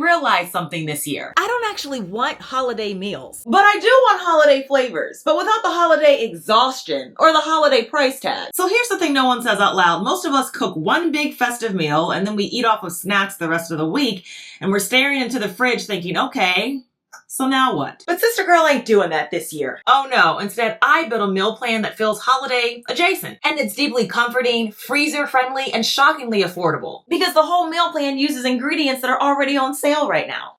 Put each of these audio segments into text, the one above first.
realized something this year. I don't actually want holiday meals. But I do want holiday flavors, but without the holiday exhaustion or the holiday price tag. So here's the thing no one says out loud. Most of us cook one big festive meal and then we eat off of snacks the rest of the week, and we're staring into the fridge thinking, okay, so now what? But Sister Girl ain't doing that this year. Oh no, instead I built a meal plan that feels holiday adjacent. And it's deeply comforting, freezer friendly, and shockingly affordable. Because the whole meal plan uses ingredients that are already on sale right now.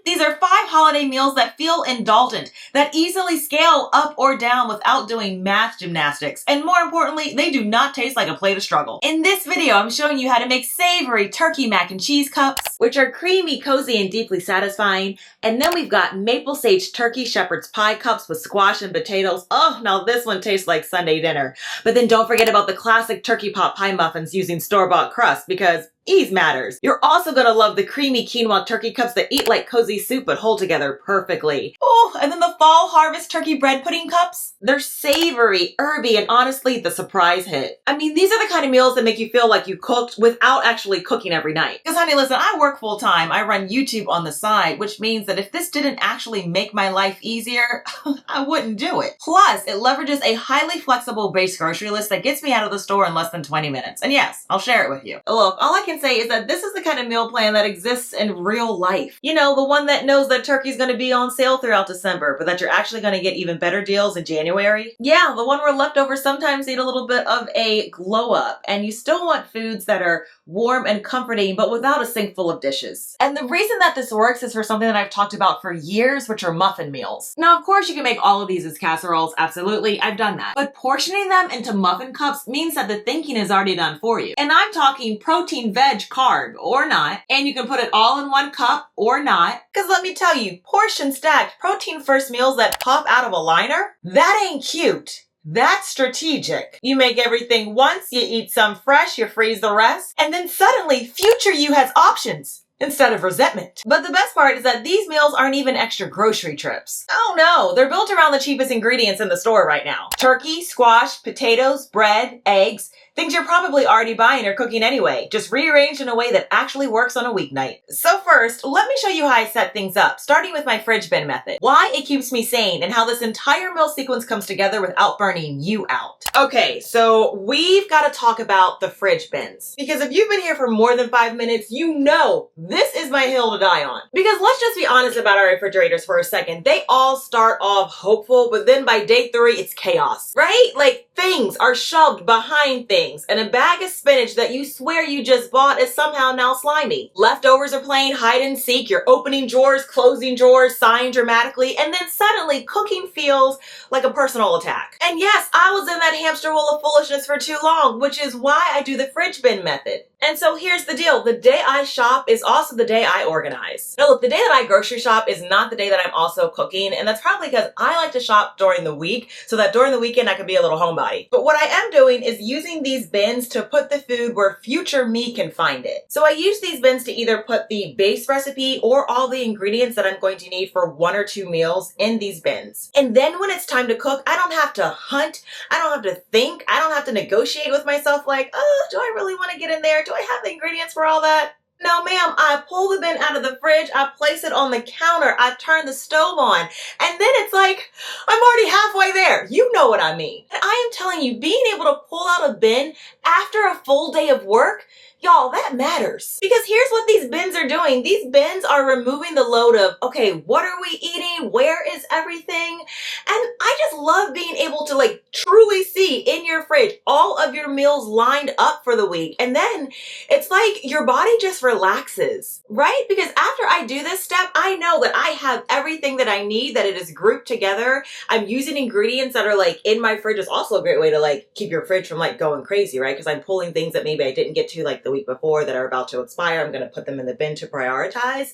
These are 5 holiday meals that feel indulgent, that easily scale up or down without doing math gymnastics. And more importantly, they do not taste like a plate of struggle. In this video, I'm showing you how to make savory turkey mac and cheese cups, which are creamy, cozy, and deeply satisfying. And then we've got maple sage turkey shepherd's pie cups with squash and potatoes. Oh, now this one tastes like Sunday dinner. But then don't forget about the classic turkey pot pie muffins using store-bought crust, because ease matters. You're also gonna love the creamy quinoa turkey cups that eat like cozy soup but hold together perfectly. Oh, and then the fall harvest turkey bread pudding cups. They're savory, herby, and honestly, the surprise hit. I mean, these are the kind of meals that make you feel like you cooked without actually cooking every night. Because honey, listen, I work full time. I run YouTube on the side, which means that if this didn't actually make my life easier, I wouldn't do it. Plus, it leverages a highly flexible base grocery list that gets me out of the store in less than 20 minutes. And yes, I'll share it with you. Look, all I can say is that this is the kind of meal plan that exists in real life. You know, the one that knows that turkey's going to be on sale throughout December, but that you're actually going to get even better deals in January. Yeah, the one where leftovers sometimes need a little bit of a glow up, and you still want foods that are warm and comforting, but without a sink full of dishes. And the reason that this works is for something that I've talked about for years, which are muffin meals. Now, of course, you can make all of these as casseroles. Absolutely, I've done that. But portioning them into muffin cups means that the thinking is already done for you. And I'm talking protein, veg, carb, or not. And you can put it all in one cup or not. Because let me tell you, portion stacked, protein first meals that pop out of a liner, that ain't cute. That's strategic. You make everything once, you eat some fresh, you freeze the rest, and then suddenly future you has options instead of resentment. But the best part is that these meals aren't even extra grocery trips. Oh no, they're built around the cheapest ingredients in the store right now. Turkey, squash, potatoes, bread, eggs, things you're probably already buying or cooking anyway, just rearranged in a way that actually works on a weeknight. So first, let me show you how I set things up, starting with my fridge bin method. Why it keeps me sane and how this entire meal sequence comes together without burning you out. Okay, so we've got to talk about the fridge bins. Because if you've been here for more than 5 minutes, you know this is my hill to die on. Because let's just be honest about our refrigerators for a second. They all start off hopeful, but then by day 3, it's chaos, right? Like things are shoved behind things, and a bag of spinach that you swear you just bought is somehow now slimy. Leftovers are playing hide and seek. You're opening drawers, closing drawers, sighing dramatically, and then suddenly cooking feels like a personal attack. And yes, I was in that hamster wheel of foolishness for too long, which is why I do the fridge bin method. And so here's the deal. The day I shop is also the day I organize. Now look, the day that I grocery shop is not the day that I'm also cooking, and that's probably because I like to shop during the week so that during the weekend I can be a little homebody. But what I am doing is using these bins to put the food where future me can find it. So I use these bins to either put the base recipe or all the ingredients that I'm going to need for 1 or 2 meals in these bins. And then when it's time to cook, I don't have to hunt, I don't have to think, I don't have to negotiate with myself like, oh, do I really want to get in there? Do I have the ingredients for all that? No, ma'am, I pull the bin out of the fridge, I place it on the counter, I turn the stove on, and then it's like, I'm already halfway there. You know what I mean. And I am telling you, being able to pull out a bin after a full day of work, y'all, that matters. Because here's what these bins are doing. These bins are removing the load of, okay, what are we eating? Where is everything? And I just love being able to like truly see in your fridge all of your meals lined up for the week. And then it's like your body just relaxes, right? Because after I do this step, I know that I have everything that I need, that it is grouped together. I'm using ingredients that are like in my fridge. Is also a great way to like keep your fridge from like going crazy, right? Because I'm pulling things that maybe I didn't get to like the week before that are about to expire. I'm going to put them in the bin to prioritize.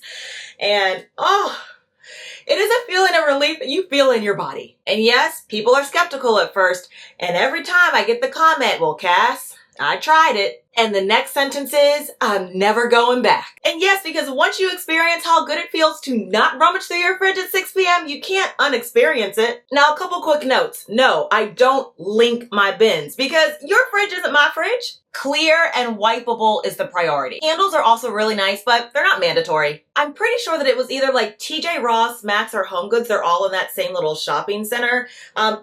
And oh, it is a feeling of relief that you feel in your body. And yes, people are skeptical at first. And every time I get the comment, well, Cass, I tried it. And the next sentence is, I'm never going back. And yes, because once you experience how good it feels to not rummage through your fridge at 6 p.m., you can't unexperience it. Now, a couple quick notes. No, I don't link my bins because your fridge isn't my fridge. Clear and wipeable is the priority. Handles are also really nice, but they're not mandatory. I'm pretty sure that it was either like TJ Ross, Max, or Home Goods. They're all in that same little shopping center.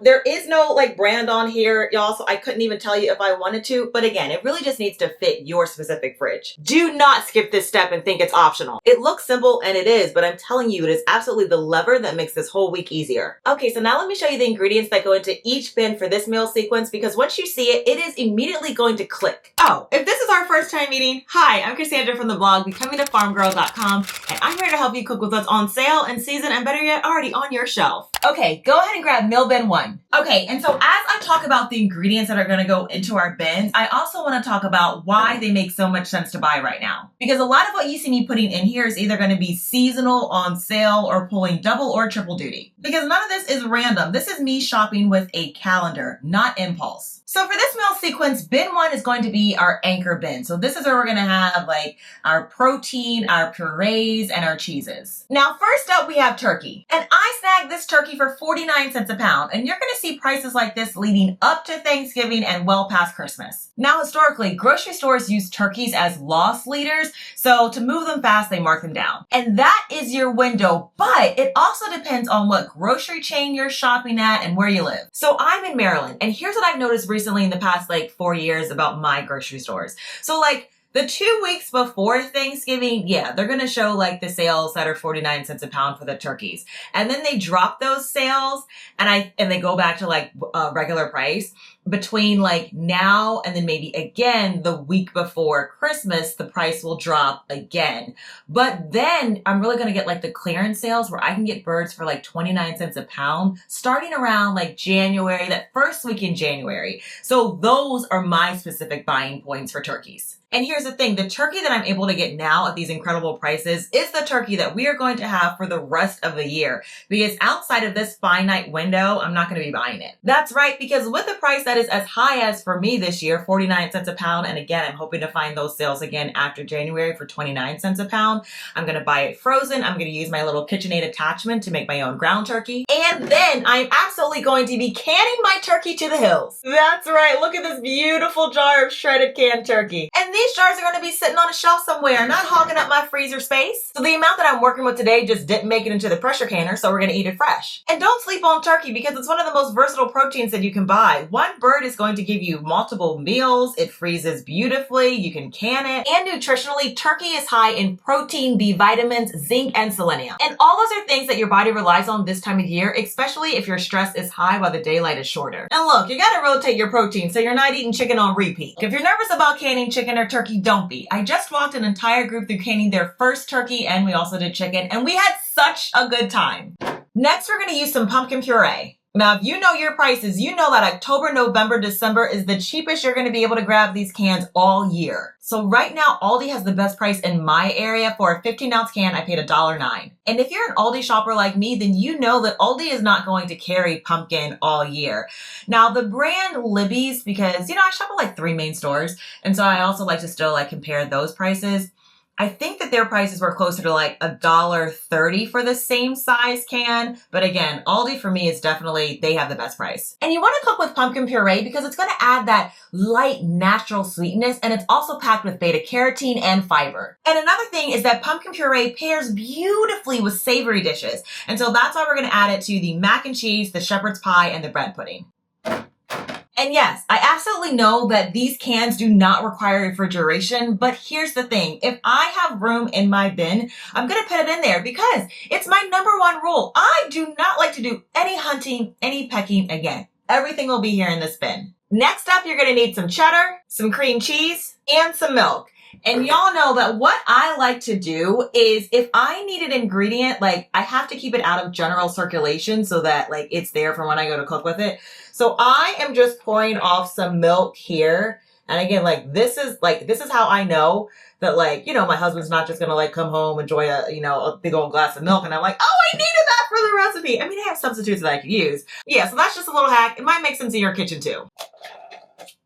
There is no like brand on here, y'all, so I couldn't even tell you if I wanted to. But again, it really just needs to fit your specific fridge. Do not skip this step and think it's optional. It looks simple and it is, but I'm telling you, it is absolutely the lever that makes this whole week easier. Okay, so now let me show you the ingredients that go into each bin for this meal sequence, because once you see it, it is immediately going to click. Oh, if this is our first time meeting, hi, I'm Cassandra from the blog becomingthefarmgirl.com, and I'm here to help you cook with what's on sale, in season, and better yet, already on your shelf. Okay, go ahead and grab meal bin 1. Okay, and so as I talk about the ingredients that are going to go into our bins, I also want to talk about why they make so much sense to buy right now. Because a lot of what you see me putting in here is either going to be seasonal, on sale, or pulling double or triple duty. Because none of this is random. This is me shopping with a calendar, not impulse. So for this meal sequence, bin 1 is going to be our anchor bin. So this is where we're going to have like our protein, our purees, and our cheeses. Now, first up, we have turkey. And I snagged this turkey for 49 cents a pound. And you're going to see prices like this leading up to Thanksgiving and well past Christmas. Now, historically, grocery stores use turkeys as loss leaders. So to move them fast, they mark them down. And that is your window. But it also depends on what grocery chain you're shopping at and where you live. So I'm in Maryland. And here's what I've noticed recently in the past like 4 years about my grocery stores. So like the 2 weeks before Thanksgiving, yeah, they're going to show like the sales that are 49 cents a pound for the turkeys. And then they drop those sales and they go back to like regular price. Between like now and then maybe again the week before Christmas, the price will drop again. But then I'm really going to get like the clearance sales where I can get birds for like 29 cents a pound starting around like January, that first week in January. So those are my specific buying points for turkeys. And here's the thing, the turkey that I'm able to get now at these incredible prices is the turkey that we are going to have for the rest of the year. Because outside of this finite window, I'm not going to be buying it. That's right, because with the price that is as high as for me this year, 49 cents a pound, and again, I'm hoping to find those sales again after January for 29 cents a pound. I'm going to buy it frozen. I'm going to use my little KitchenAid attachment to make my own ground turkey. And then I'm absolutely going to be canning my turkey to the hills. That's right, look at this beautiful jar of shredded canned turkey. And these jars are going to be sitting on a shelf somewhere, not hogging up my freezer space. So the amount that I'm working with today just didn't make it into the pressure canner, so we're going to eat it fresh. And don't sleep on turkey because it's one of the most versatile proteins that you can buy. One bird is going to give you multiple meals. It freezes beautifully. You can can it. And nutritionally, turkey is high in protein, B vitamins, zinc, and selenium. And all those are things that your body relies on this time of year, especially if your stress is high while the daylight is shorter. And look, you got to rotate your protein so you're not eating chicken on repeat. If you're nervous about canning chicken or turkey, don't be. I just walked an entire group through canning their first turkey, and we also did chicken, and we had such a good time. Next, we're going to use some pumpkin puree. Now, if you know your prices, you know that October, November, December is the cheapest you're going to be able to grab these cans all year. So right now, Aldi has the best price in my area. For a 15-ounce can, I paid $1.09. And if you're an Aldi shopper like me, then you know that Aldi is not going to carry pumpkin all year. Now, the brand Libby's, because, you know, I shop at like 3 main stores, and so I also like to still like compare those prices. I think that their prices were closer to like $1.30 for the same size can. But again, Aldi for me is definitely, they have the best price. And you want to cook with pumpkin puree because it's going to add that light, natural sweetness. And it's also packed with beta carotene and fiber. And another thing is that pumpkin puree pairs beautifully with savory dishes. And so that's why we're going to add it to the mac and cheese, the shepherd's pie, and the bread pudding. And yes, I absolutely know that these cans do not require refrigeration, but here's the thing. If I have room in my bin, I'm going to put it in there because it's my #1 rule. I do not like to do any hunting, any pecking again. Everything will be here in this bin. Next up, you're going to need some cheddar, some cream cheese, and some milk. And y'all know that what I like to do is if I need an ingredient, like I have to keep it out of general circulation so that like it's there for when I go to cook with it. So I am just pouring off some milk here. And again, like this is how I know that like, you know, my husband's not just going to like come home, enjoy a big old glass of milk. And I'm like, oh, I needed that for the recipe. I mean, I have substitutes that I could use. Yeah, so that's just a little hack. It might make sense in your kitchen too.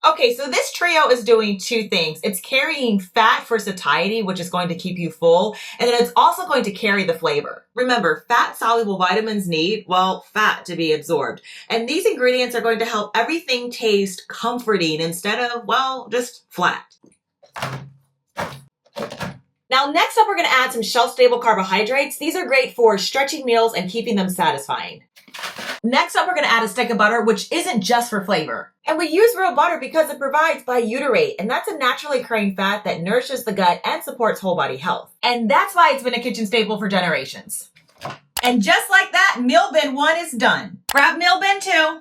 Okay, so this trio is doing two things. It's carrying fat for satiety, which is going to keep you full, and then it's also going to carry the flavor. Remember, fat-soluble vitamins need, well, fat to be absorbed. And these ingredients are going to help everything taste comforting instead of, well, just flat. Now, next up, we're going to add some shelf-stable carbohydrates. These are great for stretching meals and keeping them satisfying. Next up, we're going to add a stick of butter, which isn't just for flavor. And we use real butter because it provides butyrate, and that's a naturally occurring fat that nourishes the gut and supports whole body health. And that's why it's been a kitchen staple for generations. And just like that, meal bin 1 is done. Grab meal bin 2.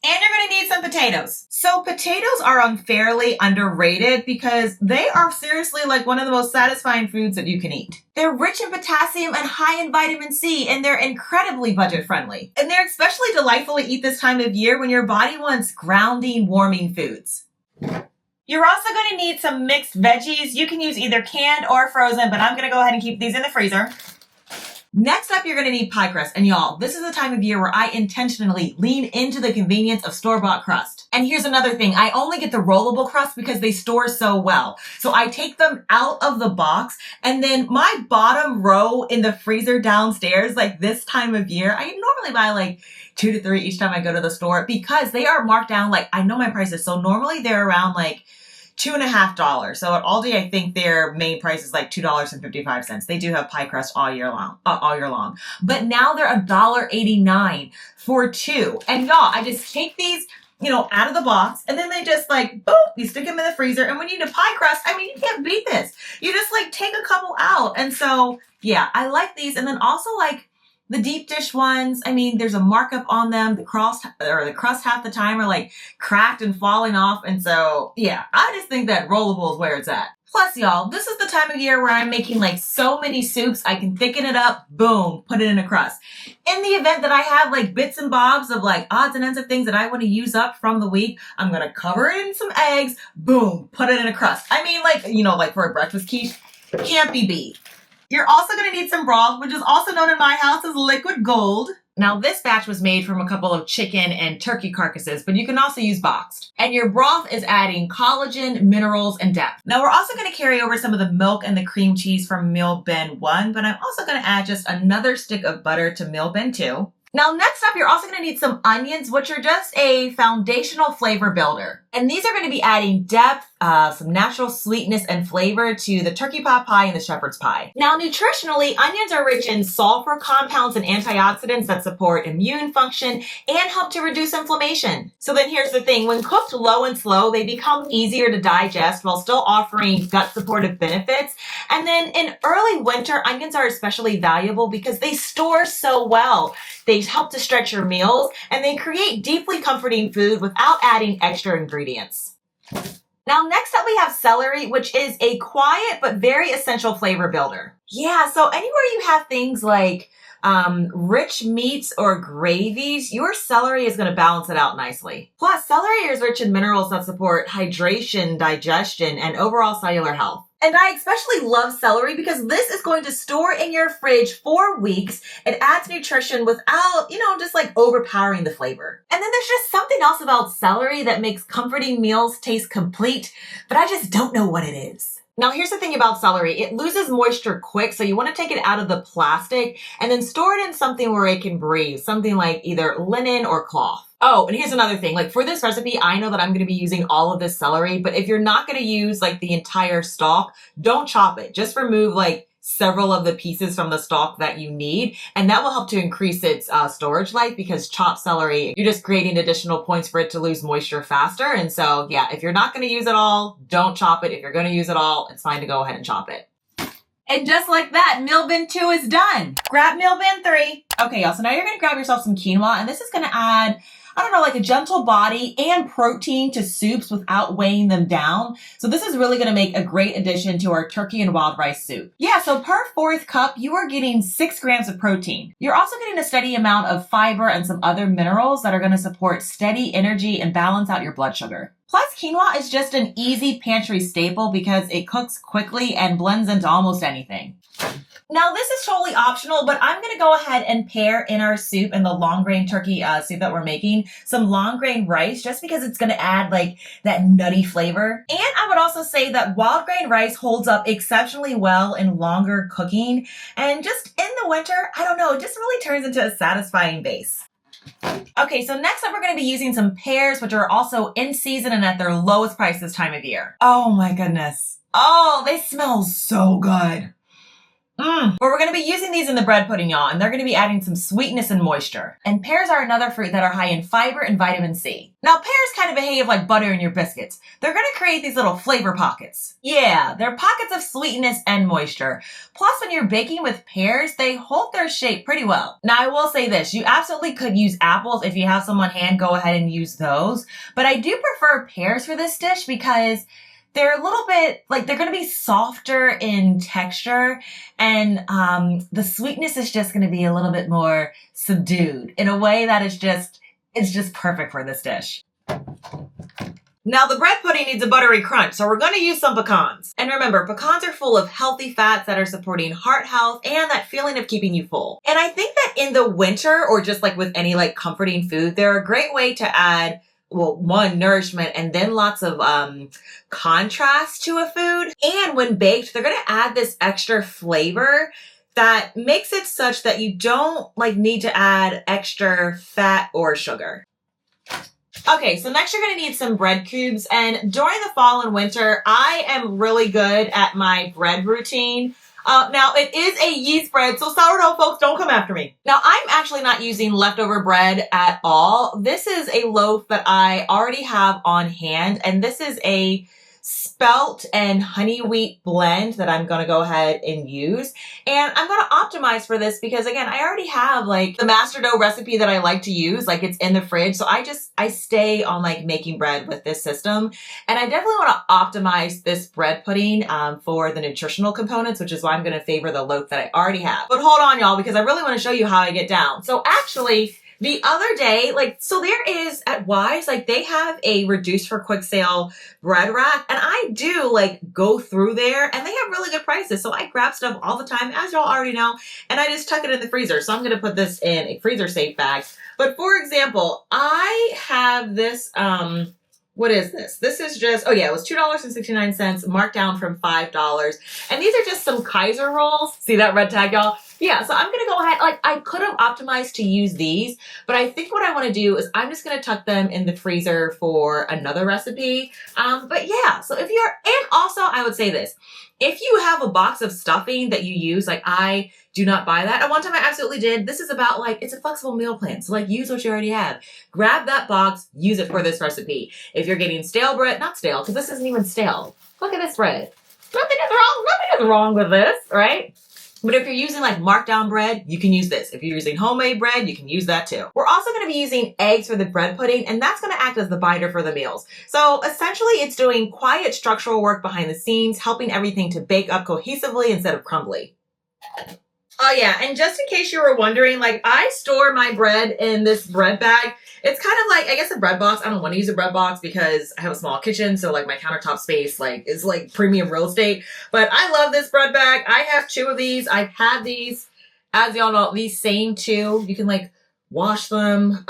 And you're going to need some potatoes. So potatoes are unfairly underrated because they are seriously like one of the most satisfying foods that you can eat. They're rich in potassium and high in vitamin C, and they're incredibly budget friendly. And they're especially delightful to eat this time of year when your body wants grounding, warming foods. You're also going to need some mixed veggies. You can use either canned or frozen, but I'm going to go ahead and keep these in the freezer. Next up, you're going to need pie crust. And y'all, this is the time of year where I intentionally lean into the convenience of store-bought crust. And here's another thing. I only get the rollable crust because they store so well. So I take them out of the box, and then my bottom row in the freezer downstairs, like this time of year, I normally buy like 2 to 3 each time I go to the store because they are marked down. Like, I know my prices. So normally they're around like $2.50. So at Aldi, I think their main price is like $2.55. They do have pie crust all year long. But now they're $1.89 for 2. And y'all, I just take these, out of the box, and then they just like, boom, you stick them in the freezer. And when you need a pie crust, I mean, you can't beat this. You just like take a couple out. And so, yeah, I like these. And then also like the deep dish ones, I mean, there's a markup on them. The crust half the time are like cracked and falling off. And so, yeah, I just think that rollable is where it's at. Plus, y'all, this is the time of year where I'm making like so many soups. I can thicken it up, boom, put it in a crust. In the event that I have like bits and bobs of like odds and ends of things that I want to use up from the week, I'm going to cover it in some eggs, boom, put it in a crust. I mean, like, like for a breakfast quiche, can't be beat. You're also going to need some broth, which is also known in my house as liquid gold. Now, this batch was made from a couple of chicken and turkey carcasses, but you can also use boxed. And your broth is adding collagen, minerals, and depth. Now, we're also going to carry over some of the milk and the cream cheese from meal bin 1, but I'm also going to add just another stick of butter to meal bin 2. Now, next up, you're also going to need some onions, which are just a foundational flavor builder. And these are going to be adding depth, some natural sweetness and flavor to the turkey pot pie and the shepherd's pie. Now, nutritionally, onions are rich in sulfur compounds and antioxidants that support immune function and help to reduce inflammation. So then here's the thing. When cooked low and slow, they become easier to digest while still offering gut supportive benefits. And then in early winter, onions are especially valuable because they store so well. They help to stretch your meals, and they create deeply comforting food without adding extra ingredients. Now, next up we have celery, which is a quiet but very essential flavor builder. Yeah, so anywhere you have things like rich meats or gravies, your celery is going to balance it out nicely. Plus, celery is rich in minerals that support hydration, digestion, and overall cellular health. And I especially love celery because this is going to store in your fridge for weeks. It adds nutrition without, just like overpowering the flavor. And then there's just something else about celery that makes comforting meals taste complete, but I just don't know what it is. Now, here's the thing about celery. It loses moisture quick, so you want to take it out of the plastic and then store it in something where it can breathe, something like either linen or cloth. Oh, and here's another thing. Like for this recipe, I know that I'm going to be using all of this celery, but if you're not going to use like the entire stalk, don't chop it. Just remove like several of the pieces from the stalk that you need, and that will help to increase its storage life because chopped celery, you're just creating additional points for it to lose moisture faster. And so, yeah, if you're not going to use it all, don't chop it. If you're going to use it all, it's fine to go ahead and chop it. And just like that, meal bin 2 is done. Grab meal bin 3. Okay, y'all, so now you're going to grab yourself some quinoa, and this is going to add, like a gentle body and protein to soups without weighing them down. So this is really going to make a great addition to our turkey and wild rice soup. Yeah, so per 4th cup, you are getting 6 grams of protein. You're also getting a steady amount of fiber and some other minerals that are going to support steady energy and balance out your blood sugar. Plus, quinoa is just an easy pantry staple because it cooks quickly and blends into almost anything. Now this is totally optional, but I'm gonna go ahead and pair in our soup, in the long grain turkey soup that we're making, some long grain rice, just because it's gonna add like that nutty flavor. And I would also say that wild grain rice holds up exceptionally well in longer cooking, and just in the winter, I don't know, it just really turns into a satisfying base. Okay, so next up we're going to be using some pears, which are also in season and at their lowest price this time of year. Oh my goodness. Oh, they smell so good. But we're going to be using these in the bread pudding, y'all, and they're going to be adding some sweetness and moisture. And pears are another fruit that are high in fiber and vitamin C. Now, pears kind of behave like butter in your biscuits. They're going to create these little flavor pockets. Yeah, they're pockets of sweetness and moisture. Plus, when you're baking with pears, they hold their shape pretty well. Now, I will say this. You absolutely could use apples. If you have some on hand, go ahead and use those. But I do prefer pears for this dish because they're a little bit, like, they're going to be softer in texture, and the sweetness is just going to be a little bit more subdued in a way that is just, it's just perfect for this dish. Now the bread pudding needs a buttery crunch, so we're going to use some pecans. And remember, pecans are full of healthy fats that are supporting heart health and that feeling of keeping you full. And I think that in the winter, or just like with any like comforting food, they're a great way to add, well, one, nourishment, and then lots of contrast to a food. And when baked, they're going to add this extra flavor that makes it such that you don't like need to add extra fat or sugar. Okay, so next you're going to need some bread cubes, and during the fall and winter, I am really good at my bread routine. Now, it is a yeast bread, so sourdough folks, don't come after me. Now, I'm actually not using leftover bread at all. This is a loaf that I already have on hand, and this is a spelt and honey wheat blend that I'm going to go ahead and use. And I'm going to optimize for this because, again, I already have like the master dough recipe that I like to use, like it's in the fridge. So I stay on like making bread with this system. And I definitely want to optimize this bread pudding for the nutritional components, which is why I'm going to favor the loaf that I already have. But hold on, y'all, because I really want to show you how I get down. So actually, the other day, so there is at Wise, they have a reduced for quick sale bread rack, and I do go through there, and they have really good prices. So I grab stuff all the time, as y'all already know, and I just tuck it in the freezer. So I'm going to put this in a freezer safe bag. But for example, I have this, what is this? This is just, oh yeah, it was $2.69, marked down from $5. And these are just some Kaiser rolls. See that red tag, y'all? Yeah, so I'm going to go ahead, I could have optimized to use these, but I think what I want to do is I'm just going to tuck them in the freezer for another recipe. But yeah, so if you're, and also I would say this, if you have a box of stuffing that you use, I do not buy that. At one time I absolutely did. This is about it's a flexible meal plan. So use what you already have. Grab that box, use it for this recipe. If you're getting stale bread, not stale, because this isn't even stale. Look at this bread. Nothing is wrong with this, right? But if you're using markdown bread, you can use this. If you're using homemade bread, you can use that too. We're also going to be using eggs for the bread pudding, and that's going to act as the binder for the meals. So essentially it's doing quiet structural work behind the scenes, helping everything to bake up cohesively instead of crumbly. Oh yeah, and just in case you were wondering, I store my bread in this bread bag. It's kind of I guess a bread box. I don't want to use a bread box because I have a small kitchen, so my countertop space is premium real estate. But I love this bread bag. I have 2 of these. I've had these, as y'all know, these same 2. You can wash them.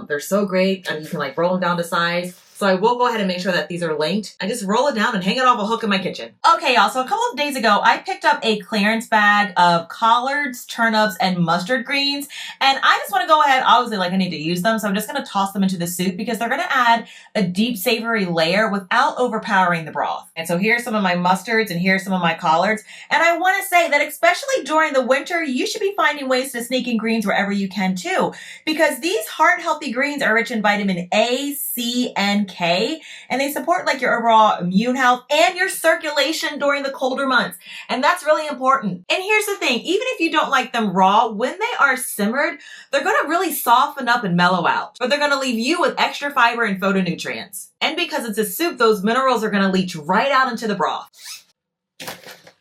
They're so great. And you can roll them down to size. So I will go ahead and make sure that these are linked. I just roll it down and hang it off a hook in my kitchen. Okay, y'all, so a couple of days ago, I picked up a clearance bag of collards, turnips, and mustard greens. And I just want to go ahead, obviously, I need to use them. So I'm just going to toss them into the soup because they're going to add a deep savory layer without overpowering the broth. And so here's some of my mustards and here's some of my collards. And I want to say that especially during the winter, you should be finding ways to sneak in greens wherever you can too. Because these heart-healthy greens are rich in vitamin A, C, and K, and they support your overall immune health and your circulation during the colder months. And that's really important. And here's the thing, even if you don't like them raw, when they are simmered, they're going to really soften up and mellow out, but they're going to leave you with extra fiber and phytonutrients. And because it's a soup, those minerals are going to leach right out into the broth.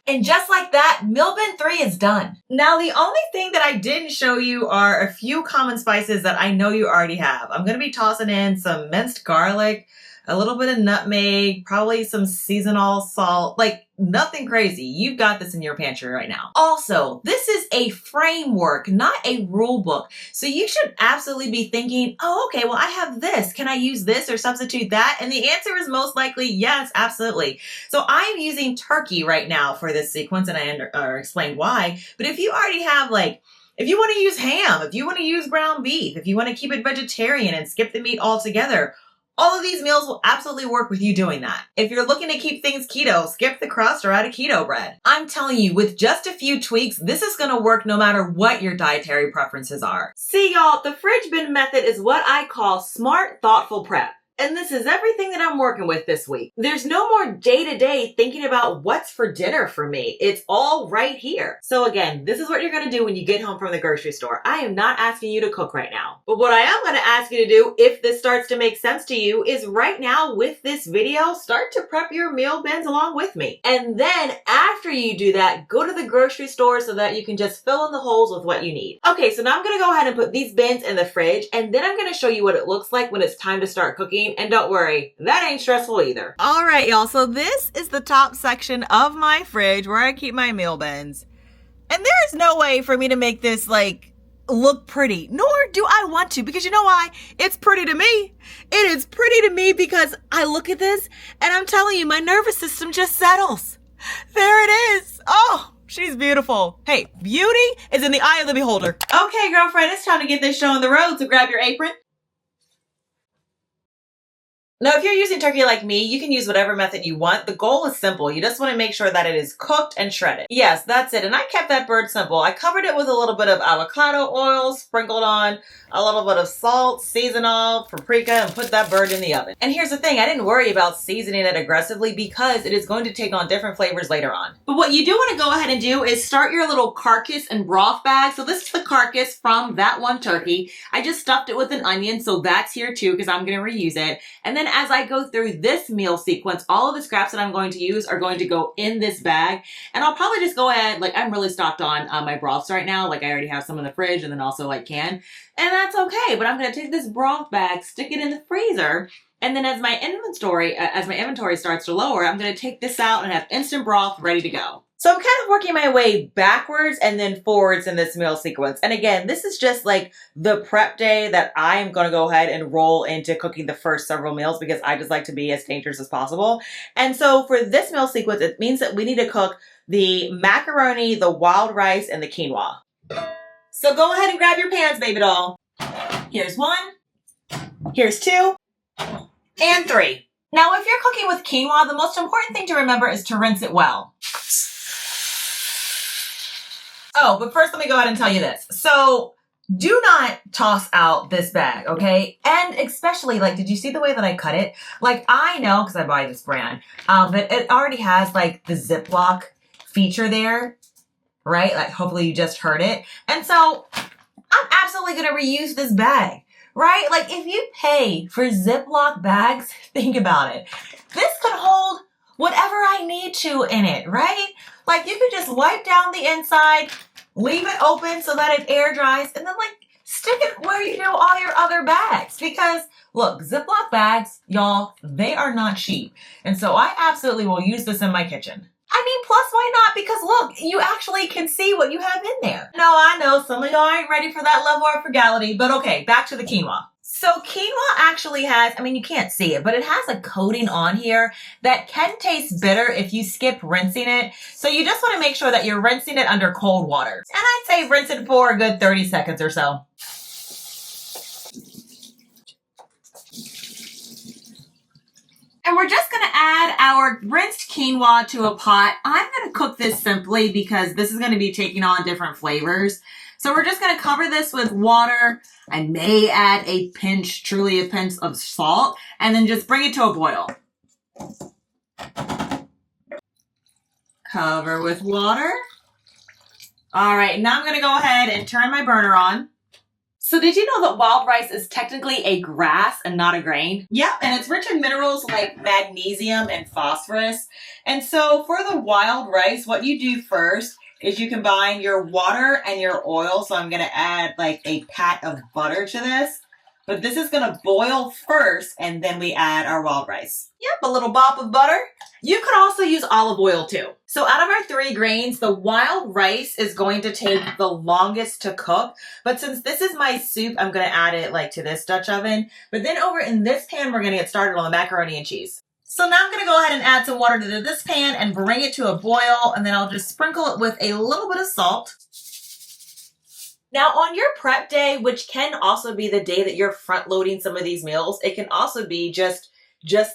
And just like that, meal bin 3 is done. Now, the only thing that I didn't show you are a few common spices that I know you already have. I'm going to be tossing in some minced garlic, a little bit of nutmeg, probably some seasonal salt, like nothing crazy. You've got this in your pantry right now. Also, this is a framework, not a rule book. So you should absolutely be thinking, oh, okay, well, I have this. Can I use this or substitute that? And the answer is most likely yes, absolutely. So I'm using turkey right now for this sequence, and I explained why. But if you already have if you want to use ham, if you want to use ground beef, if you want to keep it vegetarian and skip the meat altogether, all of these meals will absolutely work with you doing that. If you're looking to keep things keto, skip the crust or add a keto bread. I'm telling you, with just a few tweaks, this is going to work no matter what your dietary preferences are. See, y'all, the fridge bin method is what I call smart, thoughtful prep. And this is everything that I'm working with this week. There's no more day-to-day thinking about what's for dinner for me. It's all right here. So again, this is what you're going to do when you get home from the grocery store. I am not asking you to cook right now. But what I am going to ask you to do, if this starts to make sense to you, is right now with this video, start to prep your meal bins along with me. And then after you do that, go to the grocery store so that you can just fill in the holes with what you need. Okay, so now I'm going to go ahead and put these bins in the fridge, and then I'm going to show you what it looks like when it's time to start cooking. And don't worry, that ain't stressful either. All right, y'all. So this is the top section of my fridge where I keep my meal bins. And there is no way for me to make this look pretty, nor do I want to, because you know why? It's pretty to me. It is pretty to me because I look at this and I'm telling you, my nervous system just settles. There it is. Oh, she's beautiful. Hey, beauty is in the eye of the beholder. Okay, girlfriend, it's time to get this show on the road, so grab your apron. Now, if you're using turkey like me, you can use whatever method you want. The goal is simple. You just want to make sure that it is cooked and shredded. Yes, that's it. And I kept that bird simple. I covered it with a little bit of avocado oil, sprinkled on a little bit of salt, seasonal, paprika, and put that bird in the oven. And here's the thing. I didn't worry about seasoning it aggressively because it is going to take on different flavors later on. But what you do want to go ahead and do is start your little carcass and broth bag. So this is the carcass from that one turkey. I just stuffed it with an onion, so that's here too because I'm going to reuse it. And then as I go through this meal sequence, all of the scraps that I'm going to use are going to go in this bag. And I'll probably just go ahead, I'm really stocked on my broths right now. I already have some in the fridge and then also canned. And that's okay, but I'm going to take this broth bag, stick it in the freezer, and then as my inventory starts to lower, I'm going to take this out and have instant broth ready to go. So I'm kind of working my way backwards and then forwards in this meal sequence. And again, this is just the prep day that I am going to go ahead and roll into cooking the first several meals because I just like to be as dangerous as possible. And so for this meal sequence, it means that we need to cook the macaroni, the wild rice, and the quinoa. So go ahead and grab your pans, baby doll. Here's 1, here's 2, and 3. Now, if you're cooking with quinoa, the most important thing to remember is to rinse it well. Oh, but first let me go ahead and tell you this. So do not toss out this bag, okay? And especially, did you see the way that I cut it? I know, because I buy this brand, that it already has, the Ziploc feature there, right? Hopefully you just heard it. And so I'm absolutely going to reuse this bag, right? If you pay for Ziploc bags, think about it. This could hold whatever I need to in it, right? You could just wipe down the inside, leave it open so that it air dries, and then stick it where you do all your other bags. Because look, Ziploc bags, y'all, they are not cheap. And so I absolutely will use this in my kitchen. Plus why not? Because look, you actually can see what you have in there. No, I know some of y'all aren't ready for that level of frugality, but okay, back to the quinoa. So quinoa actually has, you can't see it, but it has a coating on here that can taste bitter if you skip rinsing it. So you just want to make sure that you're rinsing it under cold water. And I'd say rinse it for a good 30 seconds or so. And we're just going to add our rinsed quinoa to a pot. I'm going to cook this simply because this is going to be taking on different flavors. So we're just going to cover this with water. I may add truly a pinch of salt, and then just bring it to a boil. Cover with water. All right, now I'm going to go ahead and turn my burner on. So did you know that wild rice is technically a grass and not a grain? Yep, and it's rich in minerals like magnesium and phosphorus. And so for the wild rice, what you do first is you combine your water and your oil. So I'm going to add a pat of butter to this. But this is gonna boil first, and then we add our wild rice. Yep, a little bop of butter. You could also use olive oil too. So out of our 3 grains, the wild rice is going to take the longest to cook. But since this is my soup, I'm gonna add it like to this Dutch oven. But then over in this pan, we're gonna get started on the macaroni and cheese. So now I'm gonna go ahead and add some water to this pan and bring it to a boil, and then I'll just sprinkle it with a little bit of salt. Now on your prep day, which can also be the day that you're front loading some of these meals, it can also be just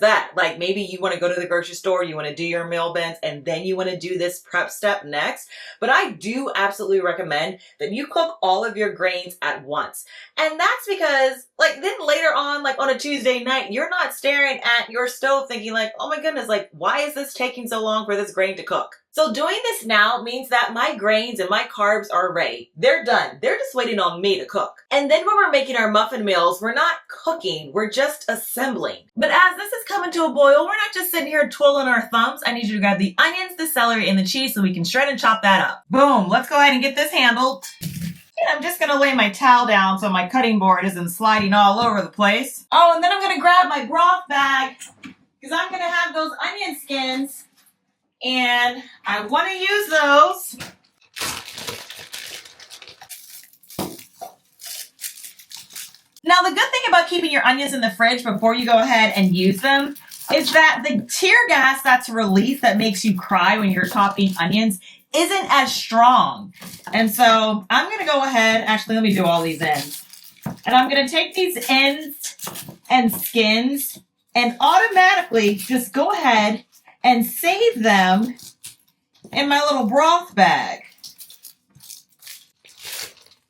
that. Like maybe you want to go to the grocery store, you want to do your meal bins, and then you want to do this prep step next. But I do absolutely recommend that you cook all of your grains at once. And that's because like then later on, like on a Tuesday night, you're not staring at your stove thinking like, oh my goodness, like why is this taking so long for this grain to cook? So doing this now means that my grains and my carbs are ready. They're done. They're just waiting on me to cook. And then when we're making our muffin meals, we're not cooking, we're just assembling. But as this is coming to a boil, we're not just sitting here twiddling our thumbs. I need you to grab the onions, the celery, and the cheese so we can shred and chop that up. Boom, let's go ahead and get this handled. And I'm just gonna lay my towel down so my cutting board isn't sliding all over the place. Oh, and then I'm gonna grab my broth bag because I'm gonna have those onion skins. And I want to use those. Now, the good thing about keeping your onions in the fridge before you go ahead and use them is that the tear gas that's released that makes you cry when you're chopping onions isn't as strong. And so I'm going to go ahead, actually, let me do all these ends. And I'm going to take these ends and skins and automatically just go ahead and save them in my little broth bag.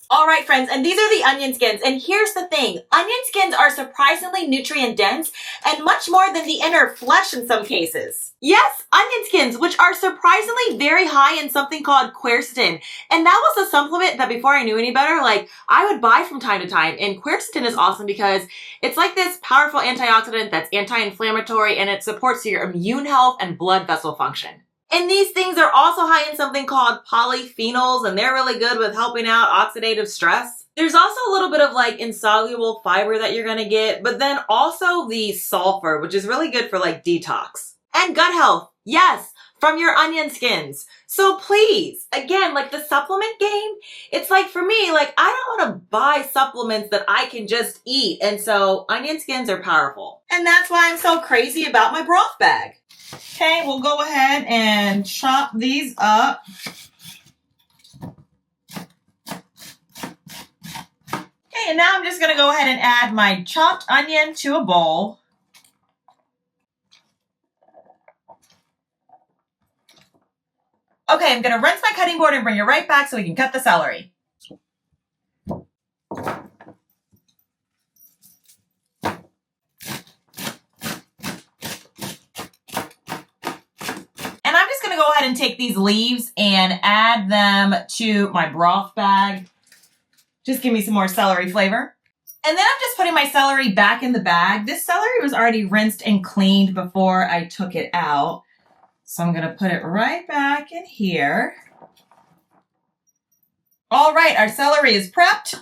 All right, friends, and these are the onion skins. And here's the thing. Onion skins are surprisingly nutrient dense and much more than the inner flesh in some cases. Yes, onion skins, which are surprisingly very high in something called quercetin. And that was a supplement that before I knew any better, like I would buy from time to time. And quercetin is awesome because it's like this powerful antioxidant that's anti-inflammatory and it supports your immune health and blood vessel function. And these things are also high in something called polyphenols, and they're really good with helping out oxidative stress. There's also a little bit of like insoluble fiber that you're gonna get, but then also the sulfur, which is really good for like detox. And gut health, yes, from your onion skins. So please, again, like the supplement game, it's like for me, like I don't wanna buy supplements that I can just eat. And so onion skins are powerful. And that's why I'm so crazy about my broth bag. Okay, we'll go ahead and chop these up. Okay, and now I'm just going to go ahead and add my chopped onion to a bowl. Okay, I'm going to rinse my cutting board and bring it right back so we can cut the celery. Go ahead and take these leaves and add them to my broth bag. Just give me some more celery flavor. And then I'm just putting my celery back in the bag. This celery was already rinsed and cleaned before I took it out. So I'm going to put it right back in here. All right, our celery is prepped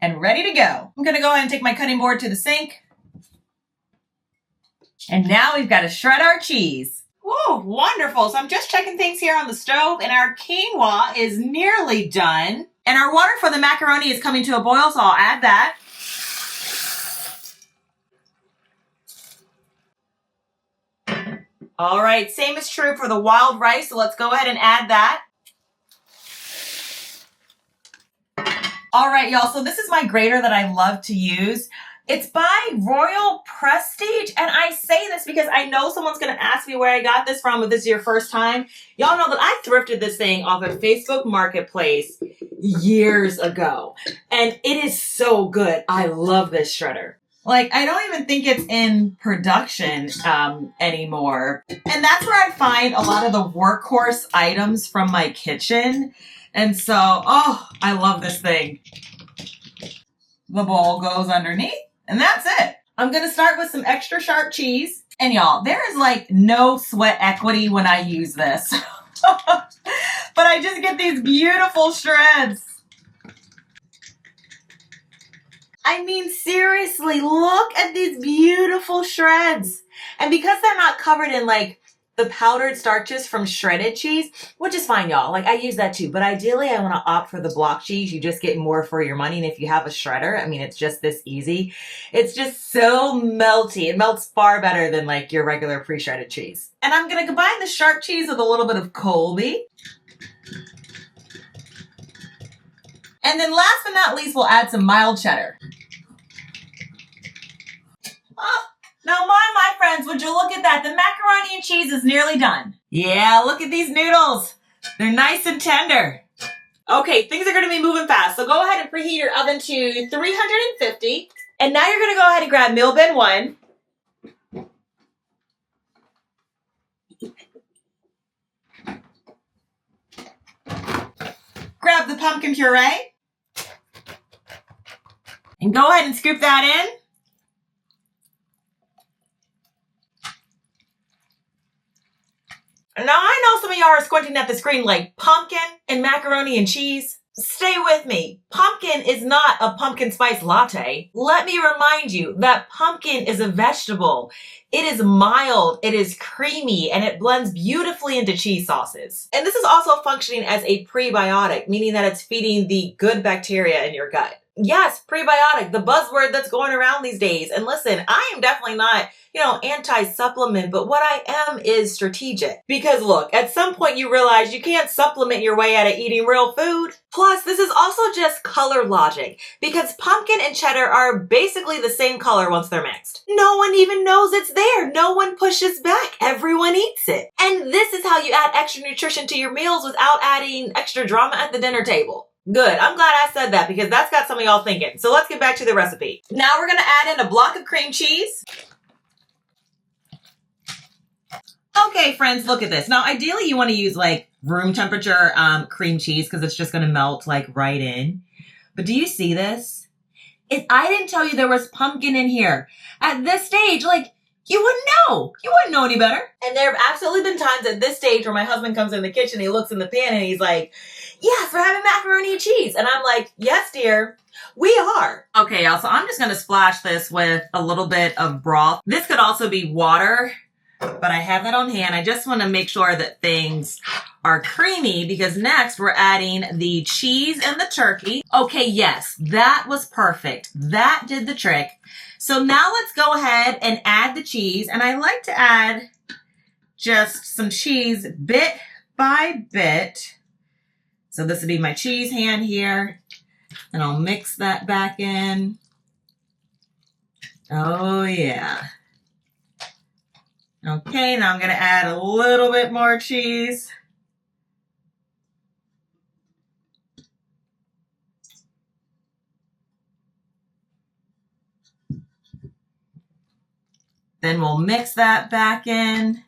and ready to go. I'm going to go ahead and take my cutting board to the sink. And now we've got to shred our cheese. Oh, wonderful. So I'm just checking things here on the stove and our quinoa is nearly done. And our water for the macaroni is coming to a boil, so I'll add that. All right, same is true for the wild rice, so let's go ahead and add that. All right, y'all, so this is my grater that I love to use. It's by Royal Prestige, and I say this because I know someone's going to ask me where I got this from if this is your first time. Y'all know that I thrifted this thing off of Facebook Marketplace years ago, and it is so good. I love this shredder. Like, I don't even think it's in production anymore. And that's where I find a lot of the workhorse items from my kitchen. And so, oh, I love this thing. The bowl goes underneath. And that's it. I'm going to start with some extra sharp cheese. And y'all, there is like no sweat equity when I use this. But I just get these beautiful shreds. I mean, seriously, look at these beautiful shreds. And because they're not covered in like the powdered starches from shredded cheese, which is fine, y'all. Like I use that too. But ideally, I want to opt for the block cheese. You just get more for your money. And if you have a shredder, I mean, it's just this easy. It's just so melty. It melts far better than like your regular pre-shredded cheese. And I'm going to combine the sharp cheese with a little bit of Colby. And then last but not least, we'll add some mild cheddar. Oh, now my friends, would you look at that? The macaroni and cheese is nearly done. Yeah, look at these noodles. They're nice and tender. Okay, things are going to be moving fast. So go ahead and preheat your oven to 350. And now you're going to go ahead and grab meal bin 1. Grab the pumpkin puree. And go ahead and scoop that in. Now, I know some of y'all are squinting at the screen like pumpkin and macaroni and cheese. Stay with me. Pumpkin is not a pumpkin spice latte. Let me remind you that pumpkin is a vegetable. It is mild, it is creamy, and it blends beautifully into cheese sauces. And this is also functioning as a prebiotic, meaning that it's feeding the good bacteria in your gut. Yes, prebiotic, the buzzword that's going around these days. And listen, I am definitely not, anti-supplement, but what I am is strategic. Because look, at some point you realize you can't supplement your way out of eating real food. Plus, this is also just color logic, because pumpkin and cheddar are basically the same color once they're mixed. No one even knows it's there. No one pushes back. Everyone eats it. And this is how you add extra nutrition to your meals without adding extra drama at the dinner table. Good. I'm glad I said that because that's got some of y'all thinking. So let's get back to the recipe. Now we're going to add in a block of cream cheese. Okay, friends, look at this. Now, ideally, you want to use like room temperature cream cheese because it's just going to melt like right in. But do you see this? If I didn't tell you there was pumpkin in here at this stage, like you wouldn't know. You wouldn't know any better. And there have absolutely been times at this stage where my husband comes in the kitchen, he looks in the pan and he's like, yes, we're having macaroni and cheese. And I'm like, yes, dear, we are. Okay, y'all, so I'm just going to splash this with a little bit of broth. This could also be water, but I have that on hand. I just want to make sure that things are creamy because next we're adding the cheese and the turkey. Okay, yes, that was perfect. That did the trick. So now let's go ahead and add the cheese. And I like to add just some cheese bit by bit. So this would be my cheese hand here. And I'll mix that back in. Oh, yeah. Okay, now I'm going to add a little bit more cheese. Then we'll mix that back in.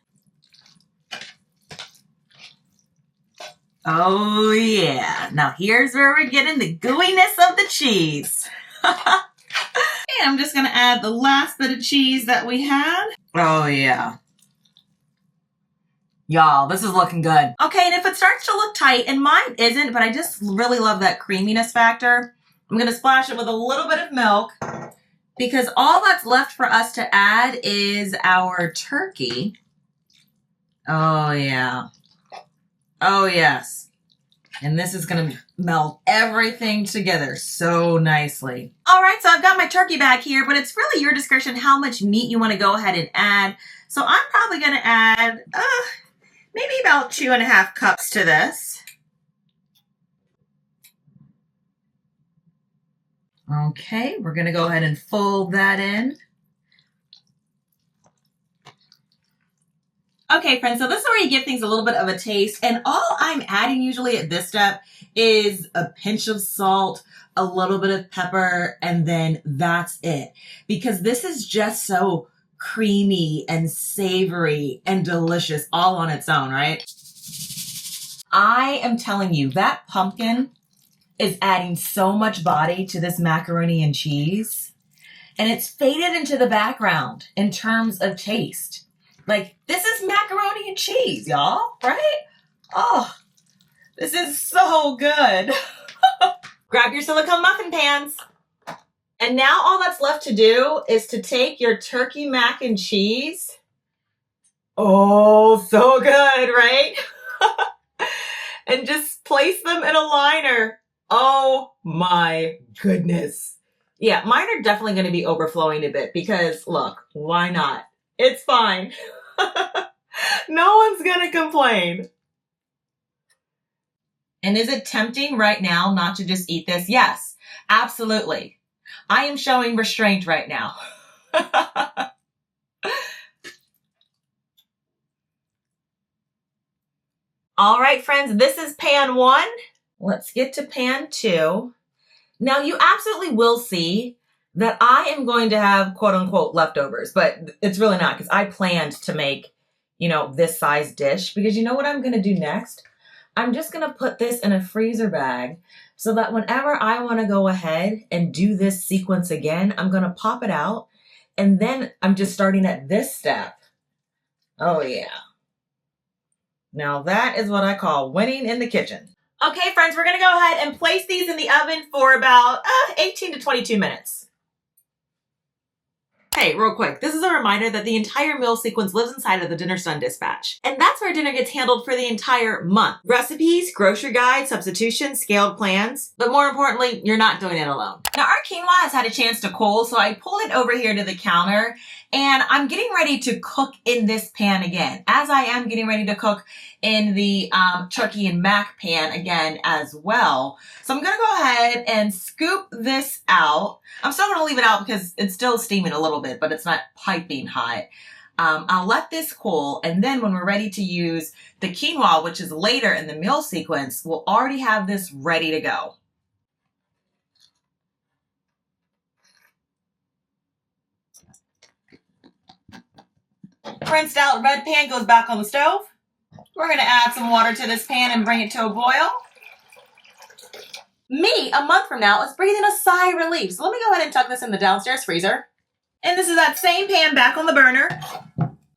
Oh, yeah. Now here's where we're getting the gooiness of the cheese. And I'm just going to add the last bit of cheese that we had. Oh, yeah. Y'all, this is looking good. Okay, and if it starts to look tight, and mine isn't, but I just really love that creaminess factor, I'm going to splash it with a little bit of milk because all that's left for us to add is our turkey. Oh, yeah. Oh, yes. And this is going to melt everything together so nicely. All right, so I've got my turkey back here, but it's really your discretion how much meat you want to go ahead and add. So I'm probably going to add maybe about 2.5 cups to this. Okay, we're going to go ahead and fold that in. Okay, friends, so this is where you give things a little bit of a taste. And all I'm adding usually at this step is a pinch of salt, a little bit of pepper, and then that's it. Because this is just so creamy and savory and delicious all on its own, right? I am telling you, that pumpkin is adding so much body to this macaroni and cheese. And it's faded into the background in terms of taste. Like, this is macaroni and cheese, y'all, right? Oh, this is so good. Grab your silicone muffin pans. And now all that's left to do is to take your turkey mac and cheese. Oh, so good, right? And just place them in a liner. Oh my goodness. Yeah, mine are definitely going to be overflowing a bit because look, why not? It's fine. No one's going to complain. And is it tempting right now not to just eat this? Yes, absolutely. I am showing restraint right now. All right, friends, this is pan 1. Let's get to pan 2. Now, you absolutely will see that I am going to have quote unquote leftovers, but it's really not because I planned to make, this size dish because you know what I'm going to do next? I'm just going to put this in a freezer bag so that whenever I want to go ahead and do this sequence again, I'm going to pop it out and then I'm just starting at this step. Oh yeah. Now that is what I call winning in the kitchen. Okay, friends, we're going to go ahead and place these in the oven for about 18 to 22 minutes. Hey, real quick, this is a reminder that the entire meal sequence lives inside of the Dinner Done dispatch. And that's where dinner gets handled for the entire month. Recipes, grocery guides, substitutions, scaled plans. But more importantly, you're not doing it alone. Now, our quinoa has had a chance to cool, so I pulled it over here to the counter. And I'm getting ready to cook in this pan again, as I am getting ready to cook in the turkey and mac pan again as well. So I'm gonna go ahead and scoop this out. I'm still gonna leave it out because it's still steaming a little bit, but it's not piping hot. I'll let this cool, and then when we're ready to use the quinoa, which is later in the meal sequence, we'll already have this ready to go. Rinsed out red pan goes back on the stove. We're going to add some water to this pan and bring it to a boil. Me, a month from now, is breathing a sigh of relief. So let me go ahead and tuck this in the downstairs freezer. And this is that same pan back on the burner.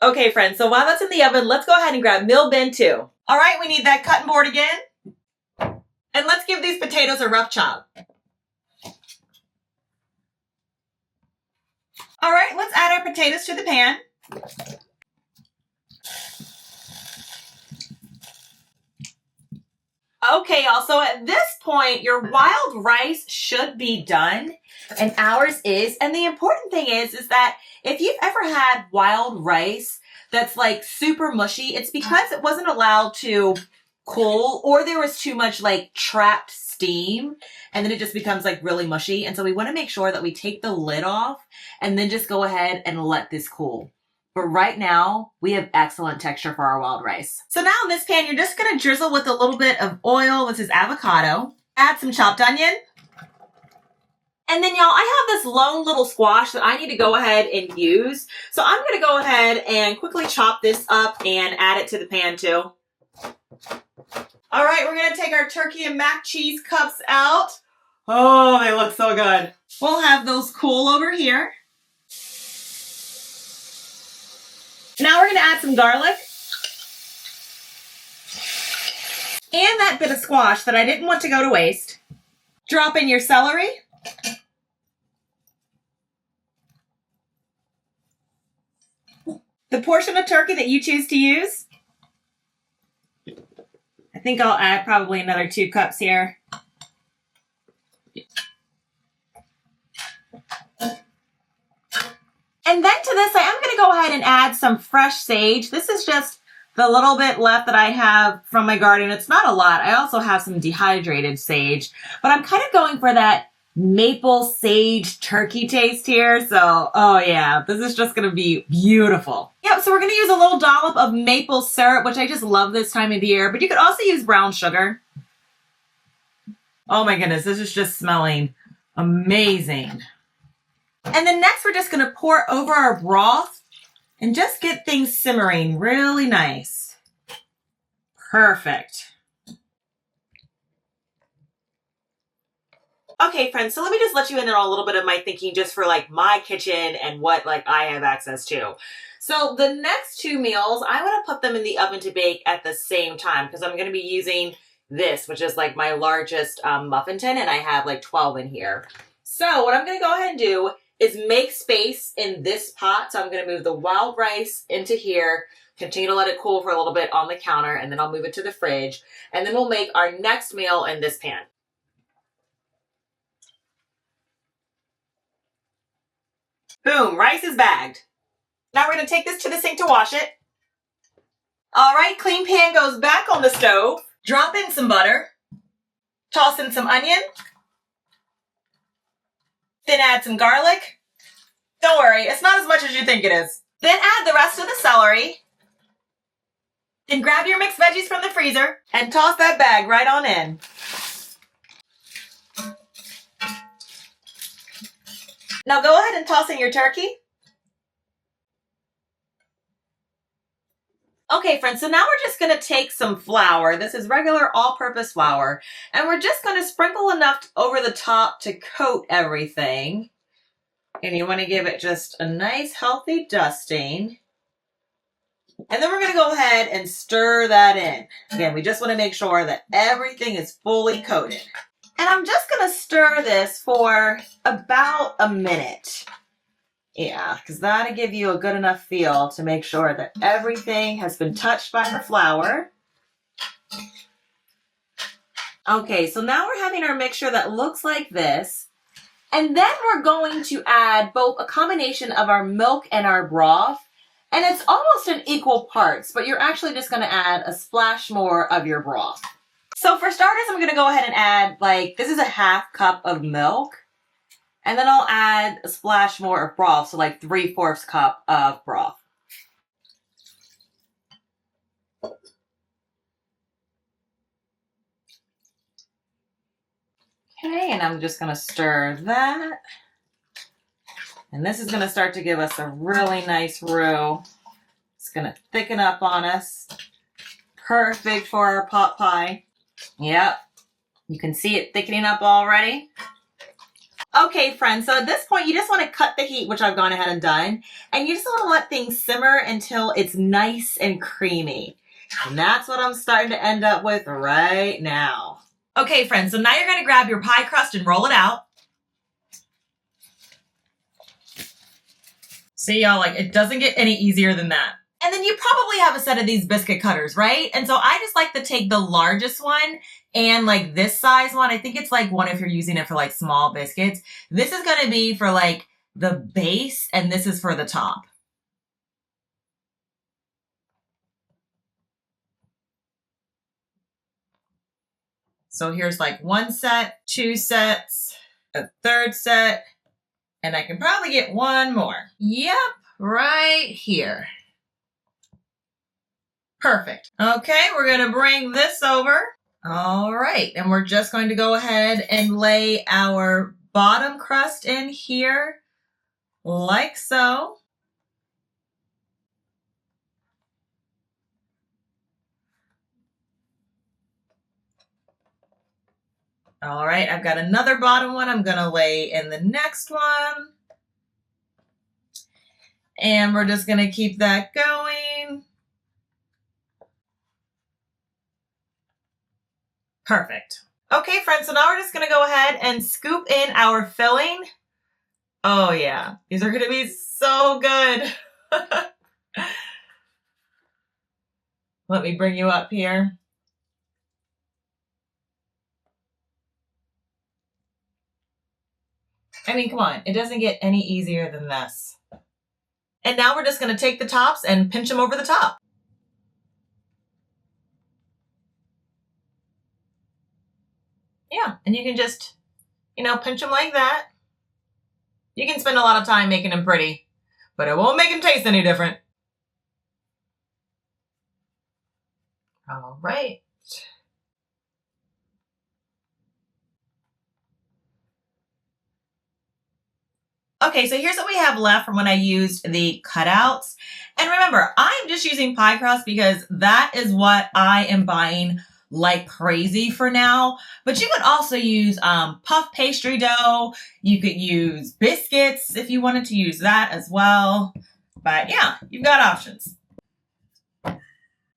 Okay, friends, so while that's in the oven, let's go ahead and grab meal bin 2. All right, we need that cutting board again. And let's give these potatoes a rough chop. All right, let's add our potatoes to the pan. Okay, y'all, so at this point, your wild rice should be done, and ours is. And the important thing is that if you've ever had wild rice that's like super mushy, it's because it wasn't allowed to cool or there was too much like trapped steam, and then it just becomes like really mushy. And so we want to make sure that we take the lid off and then just go ahead and let this cool. But right now, we have excellent texture for our wild rice. So now in this pan, you're just gonna drizzle with a little bit of oil. This is avocado. Add some chopped onion. And then y'all, I have this lone little squash that I need to go ahead and use. So I'm gonna go ahead and quickly chop this up and add it to the pan too. All right, we're gonna take our turkey and mac cheese cups out. Oh, they look so good. We'll have those cool over here. Now we're going to add some garlic and that bit of squash that I didn't want to go to waste. Drop in your celery. The portion of turkey that you choose to use. I think I'll add probably another 2 cups here. And then to this, I am going to go ahead and add some fresh sage. This is just the little bit left that I have from my garden. It's not a lot. I also have some dehydrated sage, but I'm kind of going for that maple sage turkey taste here. So, oh yeah, this is just going to be beautiful. Yep, so we're going to use a little dollop of maple syrup, which I just love this time of the year, but you could also use brown sugar. Oh my goodness, this is just smelling amazing. And then next we're just going to pour over our broth and just get things simmering really nice. Perfect. Okay, friends, so let me just let you in on a little bit of my thinking just for like my kitchen and what like I have access to. So the next 2 meals, I want to put them in the oven to bake at the same time because I'm going to be using this, which is like my largest muffin tin, and I have like 12 in here. So what I'm going to go ahead and do is make space in this pot. So I'm going to move the wild rice into here, continue to let it cool for a little bit on the counter, and then I'll move it to the fridge. And then we'll make our next meal in this pan. Boom, rice is bagged. Now we're going to take this to the sink to wash it. All right, clean pan goes back on the stove. Drop in some butter. Toss in some onion. Then add some garlic. Don't worry, it's not as much as you think it is. Then add the rest of the celery. Then grab your mixed veggies from the freezer and toss that bag right on in. Now go ahead and toss in your turkey. Okay, friends, so now we're just going to take some flour. This is regular all-purpose flour. And we're just going to sprinkle enough over the top to coat everything. And you want to give it just a nice, healthy dusting. And then we're going to go ahead and stir that in. Again, we just want to make sure that everything is fully coated. And I'm just going to stir this for about a minute. Yeah, because that'll give you a good enough feel to make sure that everything has been touched by the flour. Okay, so now we're having our mixture that looks like this. And then we're going to add both a combination of our milk and our broth. And it's almost in equal parts, but you're actually just going to add a splash more of your broth. So for starters, I'm going to go ahead and add, this is a half cup of milk. And then I'll add a splash more of broth, so 3/4 cup of broth. Okay, and I'm just going to stir that. And this is going to start to give us a really nice roux. It's going to thicken up on us. Perfect for our pot pie. Yep, you can see it thickening up already. Okay, friends, so at this point, you just want to cut the heat, which I've gone ahead and done, and you just want to let things simmer until it's nice and creamy. And that's what I'm starting to end up with right now. Okay, friends, so now you're going to grab your pie crust and roll it out. See, y'all, it doesn't get any easier than that. And then you probably have a set of these biscuit cutters, right? And so I just like to take the largest one and this size one. I think it's one if you're using it for small biscuits. This is going to be for the base, and this is for the top. So here's one set, two sets, a third set, and I can probably get one more. Yep, right here. Perfect. Okay, we're going to bring this over. All right, and we're just going to go ahead and lay our bottom crust in here, like so. All right, I've got another bottom one I'm going to lay in the next one. And we're just going to keep that going. Perfect. Okay, friends, so now we're just going to go ahead and scoop in our filling. Oh, yeah. These are going to be so good. Let me bring you up here. I mean, come on. It doesn't get any easier than this. And now we're just going to take the tops and pinch them over the top. Yeah, and you can just, pinch them like that. You can spend a lot of time making them pretty, but it won't make them taste any different. All right. Okay, so here's what we have left from when I used the cutouts. And remember, I'm just using pie crust because that is what I am buying like crazy for now. But you could also use puff pastry dough. You could use biscuits if you wanted to use that as well. But yeah, you've got options.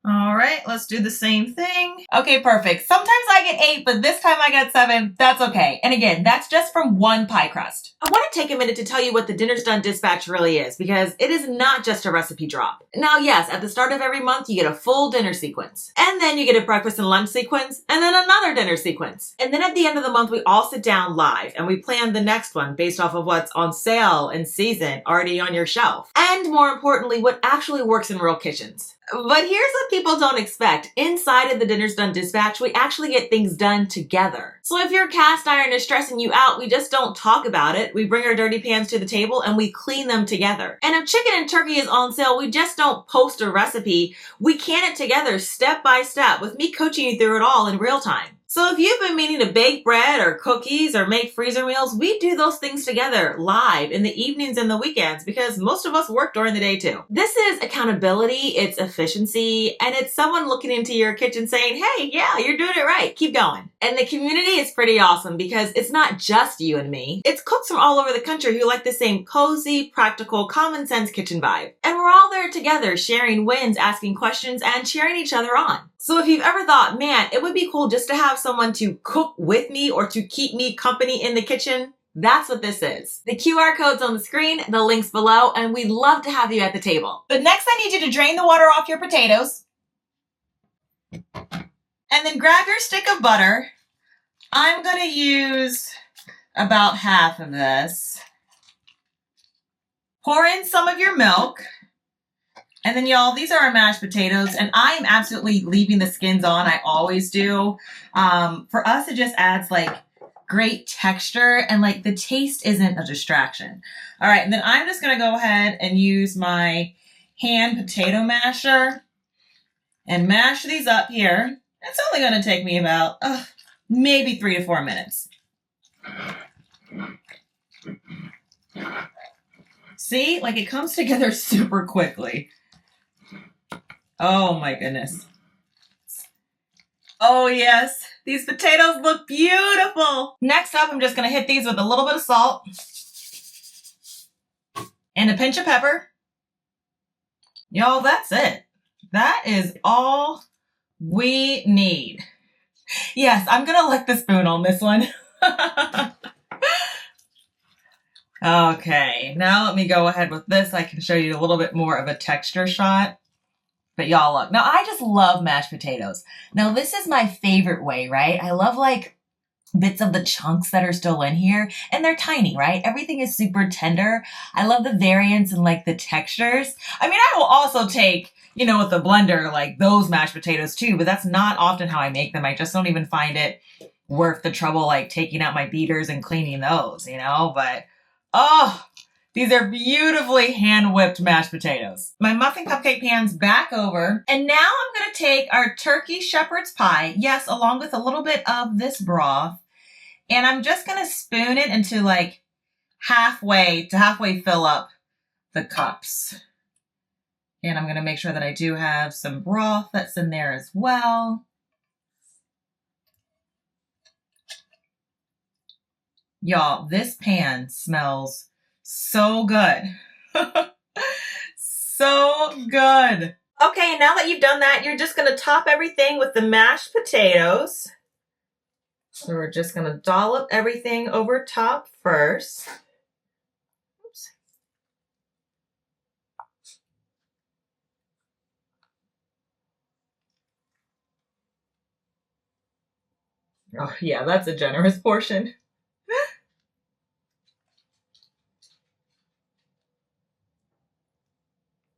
All right, let's do the same thing. Okay, perfect. Sometimes I get 8, but this time I got 7. That's okay. And again, that's just from one pie crust. I want to take a minute to tell you what the Dinner's Done dispatch really is, because it is not just a recipe drop. Now, yes, at the start of every month, you get a full dinner sequence. And then you get a breakfast and lunch sequence, and then another dinner sequence. And then at the end of the month, we all sit down live, and we plan the next one based off of what's on sale in season, already on your shelf. And more importantly, what actually works in real kitchens. But here's what people don't expect. Inside of the Dinner's Done dispatch, we actually get things done together. So if your cast iron is stressing you out, we just don't talk about it. We bring our dirty pans to the table and we clean them together. And if chicken and turkey is on sale, we just don't post a recipe. We can it together step by step with me coaching you through it all in real time. So if you've been meaning to bake bread or cookies or make freezer meals, we do those things together live in the evenings and the weekends because most of us work during the day too. This is accountability, it's efficiency, and it's someone looking into your kitchen saying, hey, yeah, you're doing it right. Keep going. And the community is pretty awesome because it's not just you and me. It's cooks from all over the country who like the same cozy, practical, common sense kitchen vibe. And we're all there together, sharing wins, asking questions, and cheering each other on. So if you've ever thought, man, it would be cool just to have someone to cook with me or to keep me company in the kitchen, that's what this is. The QR code's on the screen, the link's below, and we'd love to have you at the table. But next I need you to drain the water off your potatoes. And then grab your stick of butter. I'm going to use about half of this. Pour in some of your milk. And then y'all, these are our mashed potatoes, and I am absolutely leaving the skins on. I always do. For us, it just adds like great texture and like the taste isn't a distraction. All right, and then I'm just gonna go ahead and use my hand potato masher and mash these up here. It's only gonna take me about maybe 3 to 4 minutes. See, like it comes together super quickly. Oh my goodness. Oh yes, these potatoes look beautiful. Next up, I'm just gonna hit these with a little bit of salt and a pinch of pepper. Y'all, that's it. That is all we need. Yes, I'm gonna lick the spoon on this one. Okay, now let me go ahead with this. I can show you a little bit more of a texture shot. But y'all look. Now, I just love mashed potatoes. Now, this is my favorite way, right? I love like bits of the chunks that are still in here. And they're tiny, right? Everything is super tender. I love the variance and like the textures. I mean, I will also take, you know, with the blender, like those mashed potatoes too. But that's not often how I make them. I just don't even find it worth the trouble like taking out my beaters and cleaning those, you know? But, oh, these are beautifully hand-whipped mashed potatoes. My muffin cupcake pan's back over. And now I'm going to take our turkey shepherd's pie, yes, along with a little bit of this broth. And I'm just going to spoon it into like halfway fill up the cups. And I'm going to make sure that I do have some broth that's in there as well. Y'all, this pan smells so good. So good. Okay, now that you've done that, you're just going to top everything with the mashed potatoes. So we're just going to dollop everything over top first. Oops. Oh, yeah, that's a generous portion.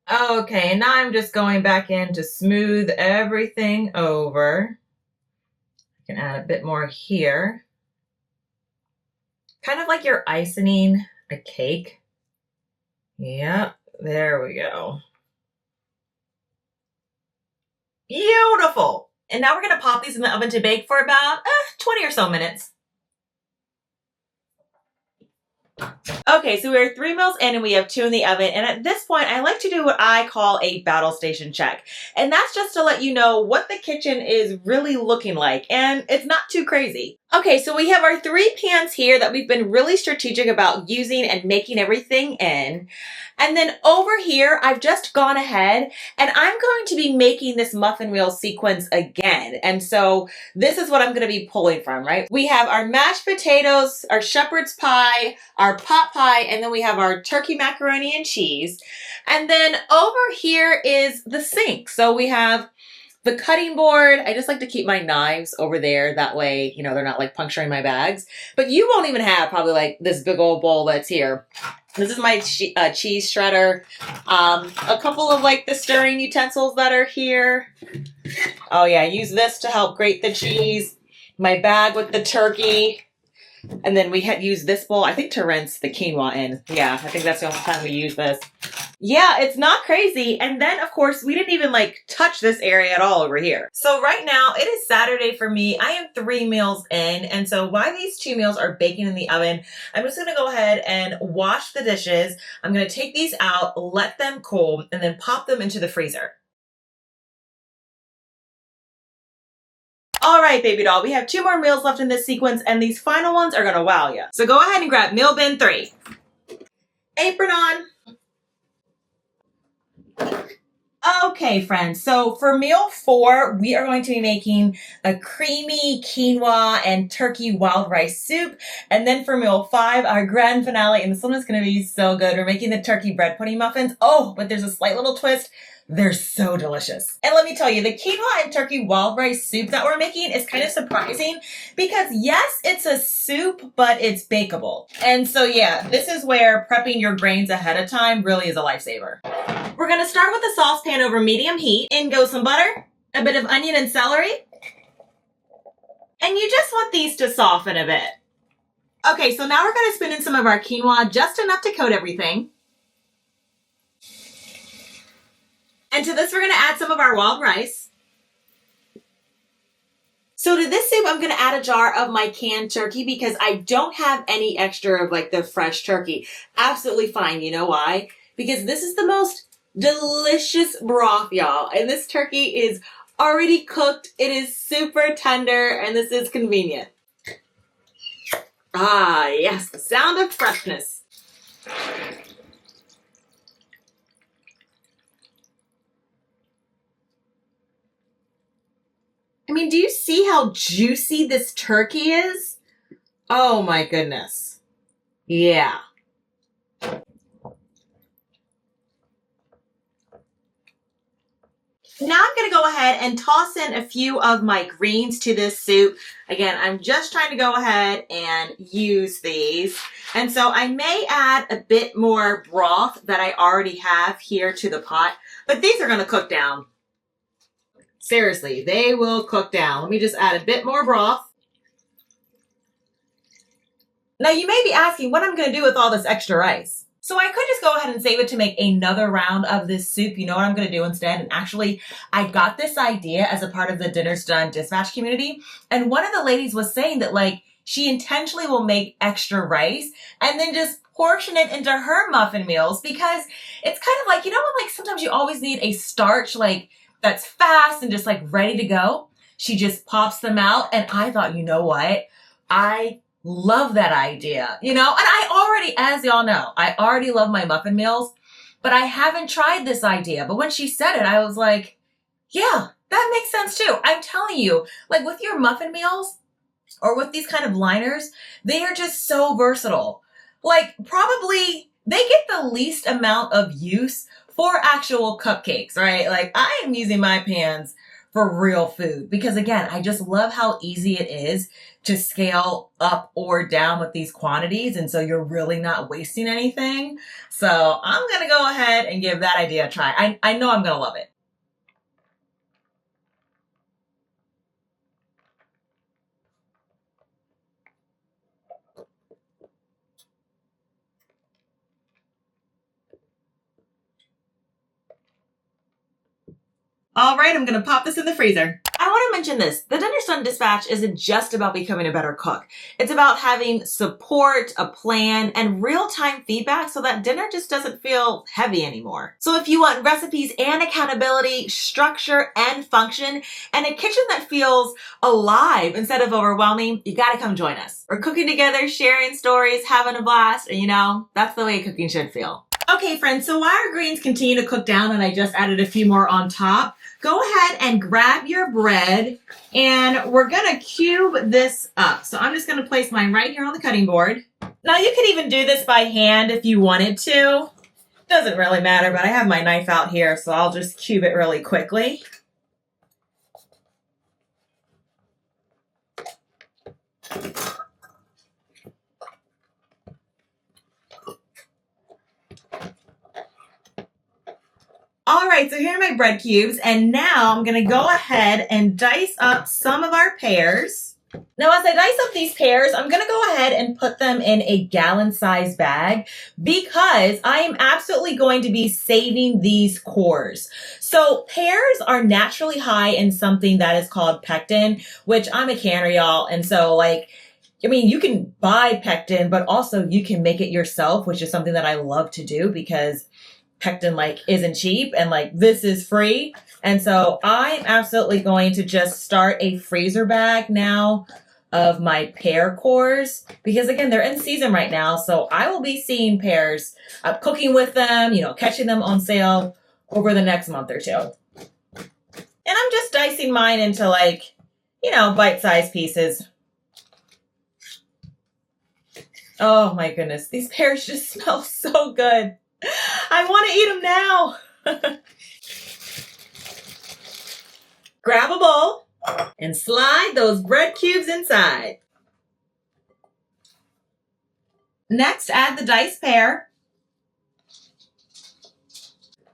Okay, and now I'm just going back in to smooth everything over. I can add a bit more here. Kind of like you're icing a cake. Yep, there we go. Beautiful! And now we're going to pop these in the oven to bake for about 20 or so minutes. Okay, so we're 3 meals in and we have 2 in the oven. And at this point, I like to do what I call a battle station check. And that's just to let you know what the kitchen is really looking like. And it's not too crazy. Okay, so we have our 3 pans here that we've been really strategic about using and making everything in. And then over here, I've just gone ahead and I'm going to be making this muffin meal sequence again. And so this is what I'm going to be pulling from, right? We have our mashed potatoes, our shepherd's pie, our pot pie, and then we have our turkey macaroni and cheese. And then over here is the sink. So we have the cutting board. I just like to keep my knives over there. That way, you know, they're not like puncturing my bags. But you won't even have probably like this big old bowl that's here. This is my cheese shredder. A couple of like the stirring utensils that are here. Oh yeah, use this to help grate the cheese. My bag with the turkey. And then we had used this bowl, I think, to rinse the quinoa in. Yeah, I think that's the only time we use this. Yeah, it's not crazy. And then, of course, we didn't even like touch this area at all over here. So right now, it is Saturday for me. I am 3 meals in. And so while these 2 meals are baking in the oven, I'm just going to go ahead and wash the dishes. I'm going to take these out, let them cool, and then pop them into the freezer. All right, baby doll, we have 2 more meals left in this sequence, and these final ones are gonna wow you. So go ahead and grab meal bin 3. Apron on. Okay, friends, so for meal 4, we are going to be making a creamy quinoa and turkey wild rice soup. And then for meal 5, our grand finale, and this one is gonna be so good. We're making the turkey bread pudding muffins. Oh, but there's a slight little twist. They're so delicious. And let me tell you, the quinoa and turkey wild rice soup that we're making is kind of surprising because yes, it's a soup, but it's bakeable. And so yeah, this is where prepping your grains ahead of time really is a lifesaver. We're gonna start with a saucepan over medium heat. In goes some butter, a bit of onion and celery. And you just want these to soften a bit. Okay, so now we're gonna spin in some of our quinoa, just enough to coat everything. And to this, we're going to add some of our wild rice. So to this soup, I'm going to add a jar of my canned turkey because I don't have any extra of like the fresh turkey. Absolutely fine. You know why? Because this is the most delicious broth, y'all. And this turkey is already cooked. It is super tender and this is convenient. Ah, yes, the sound of freshness. I mean, do you see how juicy this turkey is? Oh my goodness. Yeah. Now I'm going to go ahead and toss in a few of my greens to this soup. Again, I'm just trying to go ahead and use these. And so I may add a bit more broth that I already have here to the pot, but these are going to cook down. Seriously, they will cook down. Let me just add a bit more broth. Now you may be asking what I'm going to do with all this extra rice. So I could just go ahead and save it to make another round of this soup. You know what I'm going to do instead? And actually, I got this idea as a part of the Dinner's Done dispatch community. And one of the ladies was saying that like she intentionally will make extra rice and then just portion it into her muffin meals because it's kind of like, you know what, like sometimes you always need a starch like that's fast and just like ready to go. She just pops them out. And I thought, you know what? I love that idea, you know? And I already, as y'all know, I already love my muffin meals, but I haven't tried this idea. But when she said it, I was like, yeah, that makes sense too. I'm telling you, like with your muffin meals or with these kind of liners, they are just so versatile. Like probably they get the least amount of use for actual cupcakes, right? Like I am using my pans for real food because again, I just love how easy it is to scale up or down with these quantities. And so you're really not wasting anything. So I'm going to go ahead and give that idea a try. I know I'm going to love it. All right, I'm going to pop this in the freezer. I want mention this. The Dinner Done Dispatch isn't just about becoming a better cook. It's about having support, a plan, and real-time feedback so that dinner just doesn't feel heavy anymore. So if you want recipes and accountability, structure and function, and a kitchen that feels alive instead of overwhelming, you gotta come join us. We're cooking together, sharing stories, having a blast, and that's the way cooking should feel. Okay, friends, so while our greens continue to cook down and I just added a few more on top, go ahead and grab your bread and we're gonna cube this up. So I'm just gonna place mine right here on the cutting board. Now you could even do this by hand if you wanted to. Doesn't really matter, but I have my knife out here, so I'll just cube it really quickly. All right, so here are my bread cubes, and now I'm gonna go ahead and dice up some of our pears. Now, as I dice up these pears, I'm gonna go ahead and put them in a gallon-sized bag because I am absolutely going to be saving these cores. So pears are naturally high in something that is called pectin, which I'm a canner, y'all, and so you can buy pectin, but also you can make it yourself, which is something that I love to do because pectin isn't cheap and this is free. And so I'm absolutely going to just start a freezer bag now of my pear cores because again, they're in season right now. So I will be seeing pears, cooking with them, catching them on sale over the next month or two. And I'm just dicing mine into bite-sized pieces. Oh my goodness, these pears just smell so good. I want to eat them now. Grab a bowl and slide those bread cubes inside. Next, add the diced pear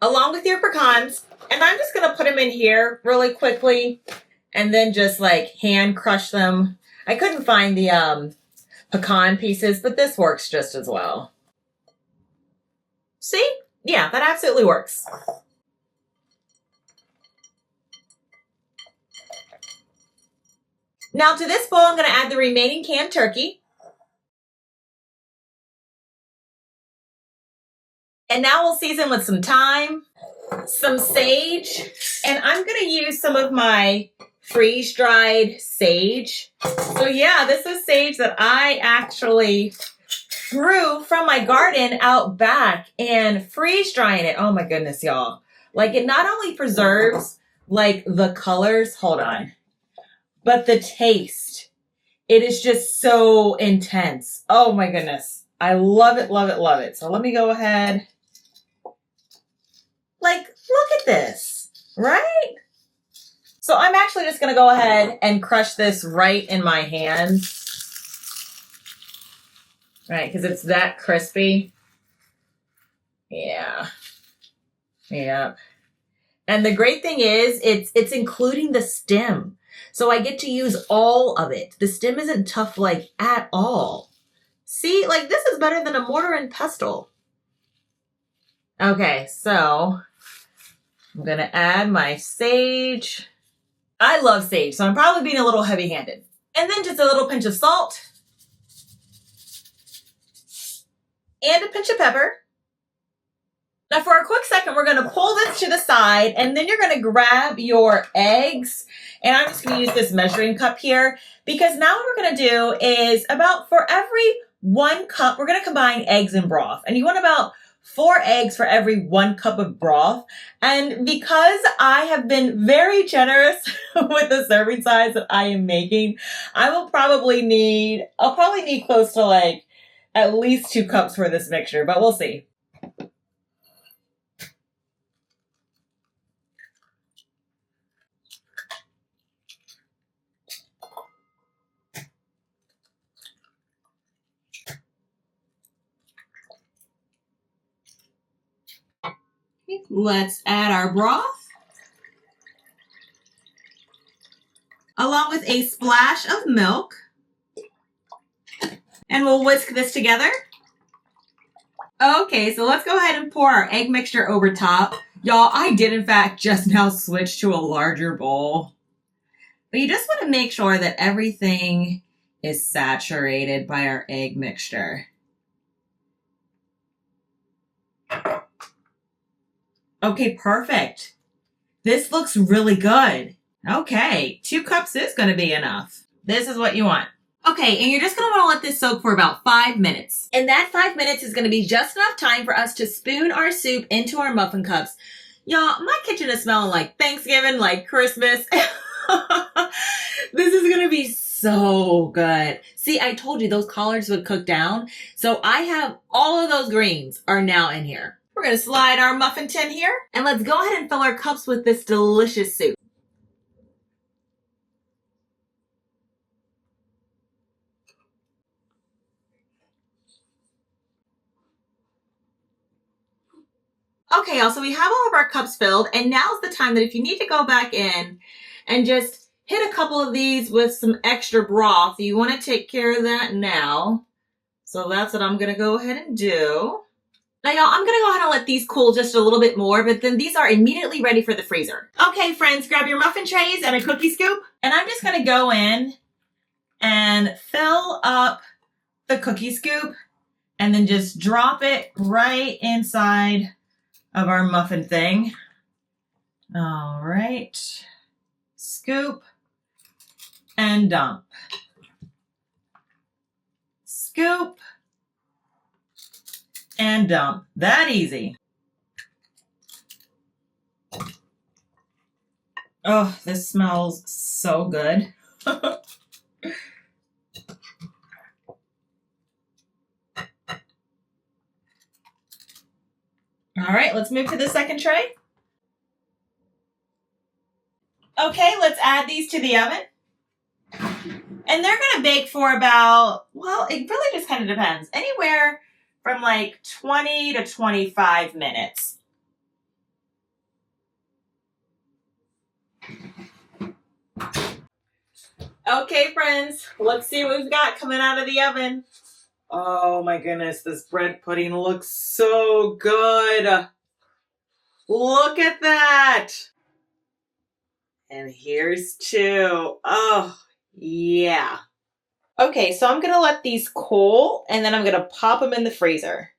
along with your pecans. And I'm just going to put them in here really quickly and then just hand crush them. I couldn't find the pecan pieces, but this works just as well. See? Yeah, that absolutely works. Now to this bowl, I'm going to add the remaining canned turkey. And now we'll season with some thyme, some sage, and I'm going to use some of my freeze-dried sage. So yeah, this is sage that I actually grew from my garden out back, and freeze drying it. Oh my goodness, y'all. It not only preserves the colors, hold on, but the taste. It is just so intense. Oh my goodness. I love it, love it, love it. So let me go ahead. Look at this, right? So I'm actually just going to go ahead and crush this right in my hands. Right, because it's that crispy. Yeah. Yeah. And the great thing is it's including the stem. So I get to use all of it. The stem isn't tough at all. See, this is better than a mortar and pestle. Okay, so I'm going to add my sage. I love sage, so I'm probably being a little heavy-handed. And then just a little pinch of salt. And a pinch of pepper. Now for a quick second, we're going to pull this to the side and then you're going to grab your eggs. And I'm just going to use this measuring cup here because now what we're going to do is for every 1 cup, we're going to combine eggs and broth. And you want about 4 eggs for every 1 cup of broth. And because I have been very generous with the serving size that I am making, I'll probably need close to at least 2 cups for this mixture, but we'll see. Let's add our broth along with a splash of milk. And we'll whisk this together. Okay, so let's go ahead and pour our egg mixture over top. Y'all, I did in fact just now switch to a larger bowl But you just want to make sure that everything is saturated by our egg mixture. Okay, perfect. This looks really good. Okay, 2 cups is going to be enough. This is what you want. Okay, and you're just going to want to let this soak for about 5 minutes. And that 5 minutes is going to be just enough time for us to spoon our soup into our muffin cups. Y'all, my kitchen is smelling like Thanksgiving, like Christmas. This is going to be so good. See, I told you those collards would cook down. So I have all of those greens are now in here. We're going to slide our muffin tin here. And let's go ahead and fill our cups with this delicious soup. Okay, y'all, so we have all of our cups filled, and now's the time that if you need to go back in and just hit a couple of these with some extra broth, you want to take care of that now. So that's what I'm going to go ahead and do. Now, y'all, I'm going to go ahead and let these cool just a little bit more, but then these are immediately ready for the freezer. Okay, friends, grab your muffin trays and a cookie scoop, and I'm just going to go in and fill up the cookie scoop and then just drop it right inside of our muffin thing. All right. Scoop and dump. Scoop and dump. That easy. Oh, this smells so good. All right, let's move to the second tray. Okay, let's add these to the oven. And they're going to bake for about, well, it really just kind of depends. Anywhere from like 20 to 25 minutes. Okay, friends, let's see what we've got coming out of the oven. Oh my goodness, this bread pudding looks so good. Look at that. And here's 2. Oh, yeah. Okay, so I'm going to let these cool, and then I'm going to pop them in the freezer.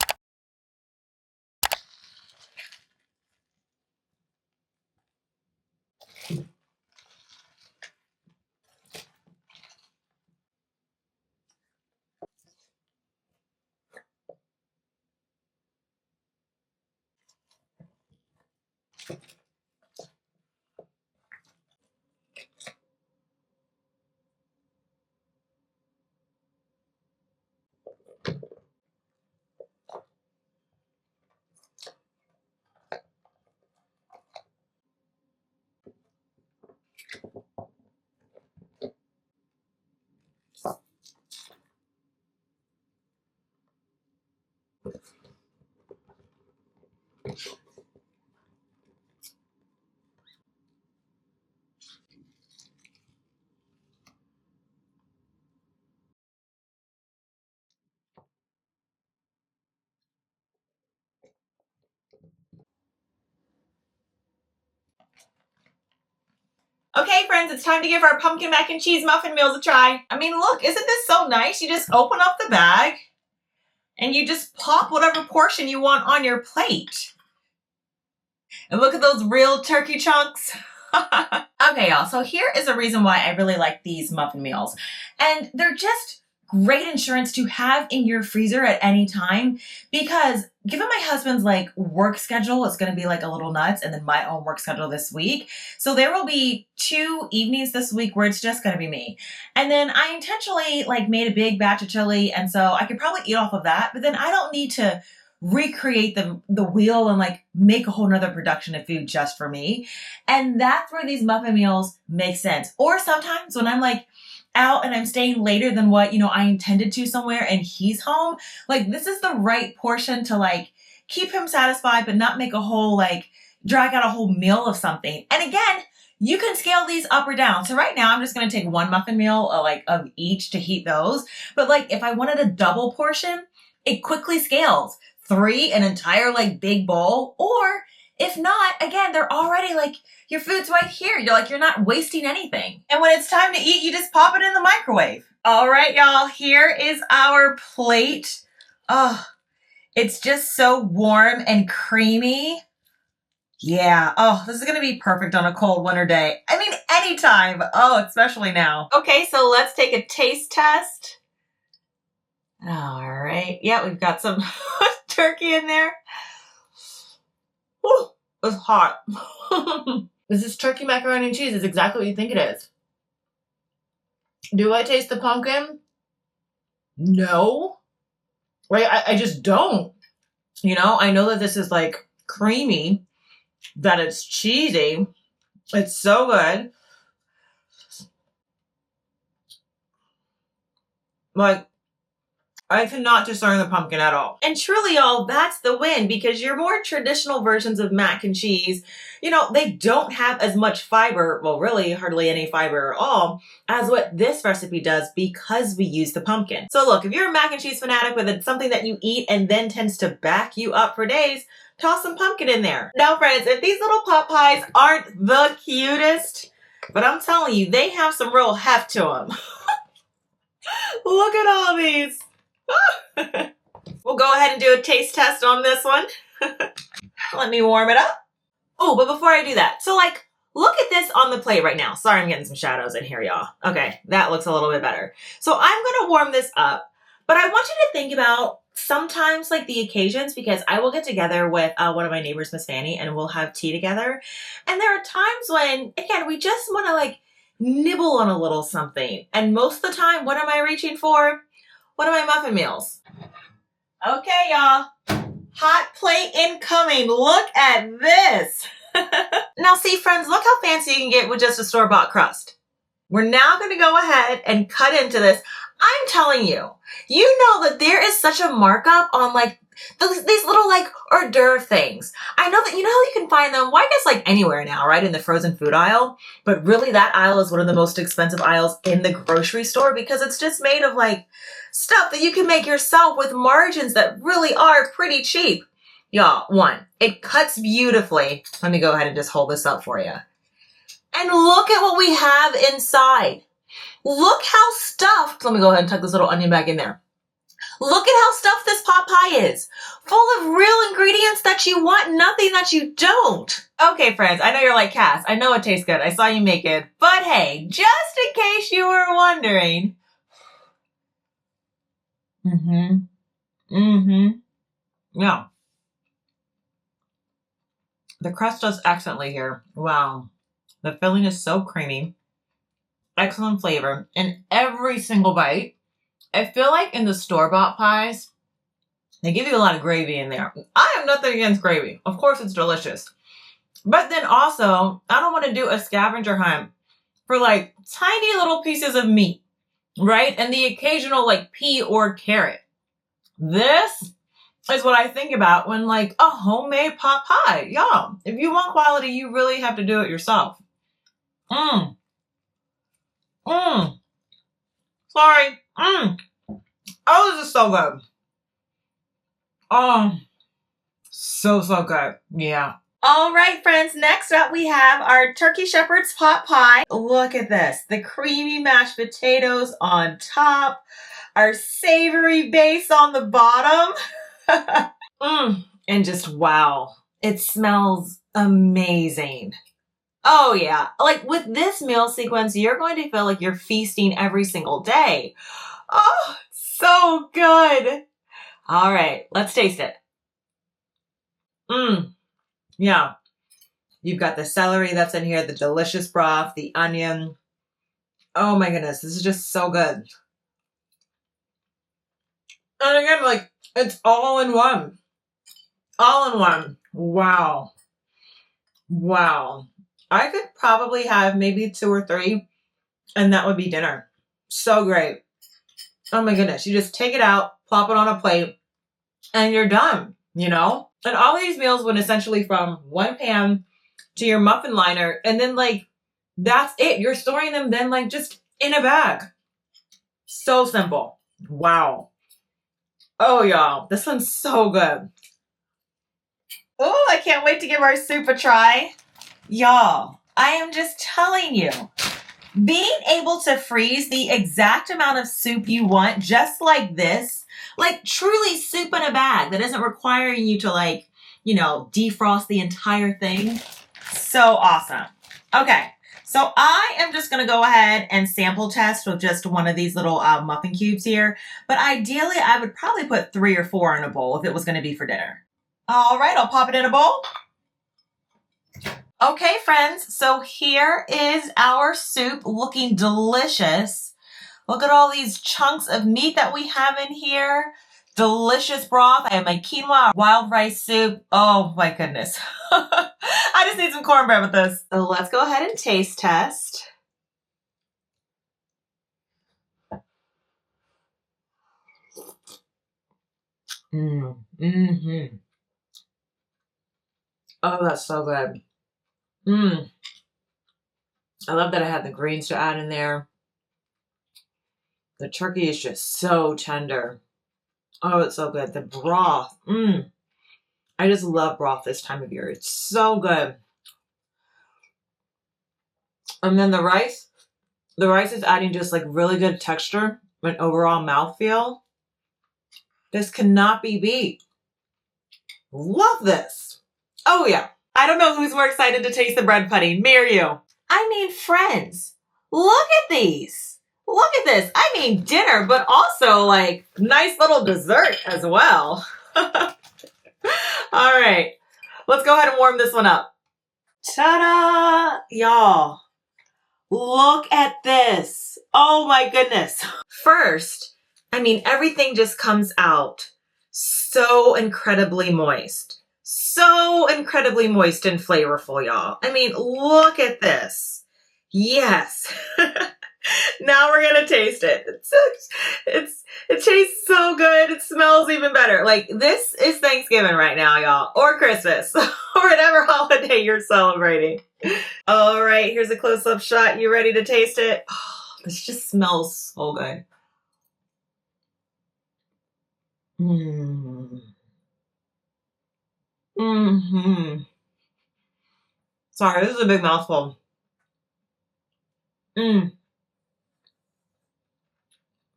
Okay, friends, it's time to give our pumpkin mac and cheese muffin meals a try. I mean, look, isn't this so nice? You just open up the bag and you just pop whatever portion you want on your plate. And look at those real turkey chunks. Okay, y'all, so here is a reason why I really like these muffin meals. And they're just great insurance to have in your freezer at any time, because given my husband's like work schedule, it's going to be like a little nuts, and then my own work schedule this week. So there will be 2 evenings this week where it's just going to be me. And then I intentionally like made a big batch of chili, and so I could probably eat off of that, but then I don't need to recreate the wheel and like make a whole nother production of food just for me. And that's where these muffin meals make sense. Or sometimes when I'm like out and I'm staying later than what, I intended to somewhere and he's home, like this is the right portion to like keep him satisfied, but not make a whole, like drag out a whole meal of something. And again, you can scale these up or down. So right now I'm just going to take 1 muffin meal of each to heat those. But like if I wanted a double portion, it quickly scales. 3, an entire like big bowl, or If not, again, they're already like, your food's right here. You're not wasting anything. And when it's time to eat, you just pop it in the microwave. All right, y'all, here is our plate. Oh, it's just so warm and creamy. Yeah. Oh, this is going to be perfect on a cold winter day. I mean, anytime. Oh, especially now. Okay, so let's take a taste test. All right. Yeah, we've got some turkey in there. Ooh, it's hot. This is turkey macaroni and cheese. It's exactly what you think it is. Do I taste the pumpkin? No. Right? I just don't. I know that this is like creamy, that it's cheesy. It's so good. Like, I cannot discern the pumpkin at all. And truly, y'all, that's the win, because your more traditional versions of mac and cheese, they don't have as much fiber, well, really hardly any fiber at all, as what this recipe does, because we use the pumpkin. So look, if you're a mac and cheese fanatic, but it's something that you eat and then tends to back you up for days, toss some pumpkin in there. Now, friends, if these little pot pies aren't the cutest, but I'm telling you, they have some real heft to them. Look at all these. We'll go ahead and do a taste test on this one. Let me warm it up. Oh, but before I do that, so look at this on the plate right now. Sorry, I'm getting some shadows in here, y'all. Okay, that looks a little bit better. So I'm gonna warm this up, but I want you to think about sometimes the occasions, because I will get together with one of my neighbors, Miss Fanny, and we'll have tea together. And there are times when, again, we just wanna nibble on a little something. And most of the time, what am I reaching for? One of my muffin meals. Okay, y'all. Hot plate incoming. Look at this. Now, see, friends, look how fancy you can get with just a store-bought crust. We're now going to go ahead and cut into this. I'm telling you, that there is such a markup on these little hors d'oeuvre things. I know that how you can find them, well, I guess anywhere now, right? In the frozen food aisle. But really that aisle is one of the most expensive aisles in the grocery store, because it's just made of stuff that you can make yourself with margins that really are pretty cheap. Y'all, one, it cuts beautifully. Let me go ahead and just hold this up for you. And look at what we have inside. Look how stuffed. Let me go ahead and tuck this little onion back in there. Look at how stuffed this pot pie is. Full of real ingredients that you want, nothing that you don't. Okay, friends, I know you're like, Cass, I know it tastes good. I saw you make it. But hey, just in case you were wondering. Yeah. The crust does excellently here. Wow. The filling is so creamy. Excellent flavor. And every single bite, I feel like in the store-bought pies, they give you a lot of gravy in there. I have nothing against gravy. Of course, it's delicious. But then also, I don't want to do a scavenger hunt for tiny little pieces of meat, right? And the occasional pea or carrot. This is what I think about when a homemade pot pie. Y'all, if you want quality, you really have to do it yourself. Sorry. Oh, this is so good. Oh, so good. Yeah. All right, friends. Next up, we have our turkey shepherd's pot pie. Look at this. The creamy mashed potatoes on top. Our savory base on the bottom. And just wow. It smells amazing. Oh yeah. With this meal sequence, you're going to feel like you're feasting every single day. Oh, so good. All right, let's taste it. Yeah. You've got the celery that's in here, the delicious broth, the onion. Oh my goodness, this is just so good. And again, it's all in one. All in one. Wow. Wow. I could probably have maybe 2 or 3, and that would be dinner. So great. Oh my goodness. You just take it out, plop it on a plate, and you're done, And all these meals went essentially from one pan to your muffin liner, and then that's it. You're storing them then just in a bag. So simple. Wow. Oh, y'all. This one's so good. Oh, I can't wait to give our soup a try. Y'all, I am just telling you, being able to freeze the exact amount of soup you want just like this, like truly soup in a bag that isn't requiring you to like, defrost the entire thing. So awesome. Okay, so I am just gonna go ahead and sample test with just one of these little muffin cubes here. But ideally, I would probably put 3 or 4 in a bowl if it was gonna be for dinner. All right, I'll pop it in a bowl. Okay, friends, so here is our soup looking delicious. Look at all these chunks of meat that we have in here. Delicious broth. I have my quinoa wild rice soup. Oh my goodness. I just need some cornbread with this. So let's go ahead and taste test. Mm-hmm. Oh, that's so good. I love that I had the greens to add in there. The turkey is just so tender. Oh, it's so good. The broth. I just love broth this time of year. It's so good. And then the rice. The rice is adding just like really good texture and overall mouthfeel. This cannot be beat. Love this. Oh yeah. I don't know who's more excited to taste the bread pudding, me or you. I mean, friends, look at these. Look at this. I mean, dinner, but also like nice little dessert as well. All right, let's go ahead and warm this one up. Ta-da! Y'all, look at this. Oh my goodness. First, I mean, everything just comes out so incredibly moist. So incredibly moist and flavorful, y'all. I mean, look at this. Yes. Now we're gonna taste it. It tastes so good. It smells even better. Like, this is Thanksgiving right now, y'all, or Christmas, or whatever holiday you're celebrating. All right, here's a close-up shot. You ready to taste it? Oh, this just smells so good. Sorry, this is a big mouthful.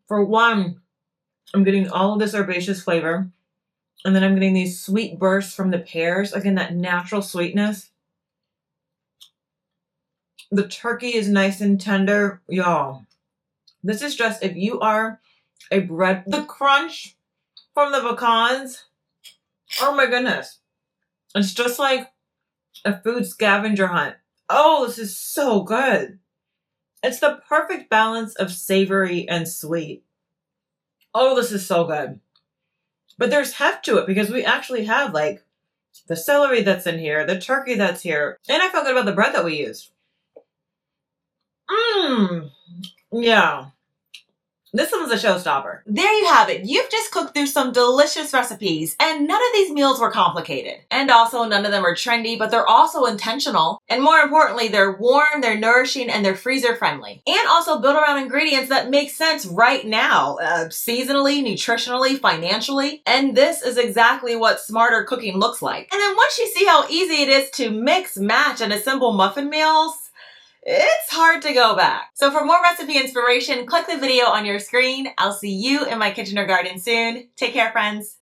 For one, I'm getting all of this herbaceous flavor, and then I'm getting these sweet bursts from the pears. Again, that natural sweetness. The turkey is nice and tender. Y'all, this is just, if you are a bread, the crunch from the pecans. Oh my goodness. It's just like a food scavenger hunt. Oh, this is so good. It's the perfect balance of savory and sweet. Oh, this is so good. But there's heft to it because we actually have like the celery that's in here, the turkey that's here, and I feel good about the bread that we used. Yeah. This one's a showstopper. There you have it. You've just cooked through some delicious recipes, and none of these meals were complicated. And also, none of them are trendy, but they're also intentional. And more importantly, they're warm, they're nourishing, and they're freezer friendly. And also built around ingredients that make sense right now, seasonally, nutritionally, financially. And this is exactly what smarter cooking looks like. And then once you see how easy it is to mix, match, and assemble muffin meals, it's hard to go back. So for more recipe inspiration, click the video on your screen. I'll see you in my kitchen or garden soon. Take care, friends.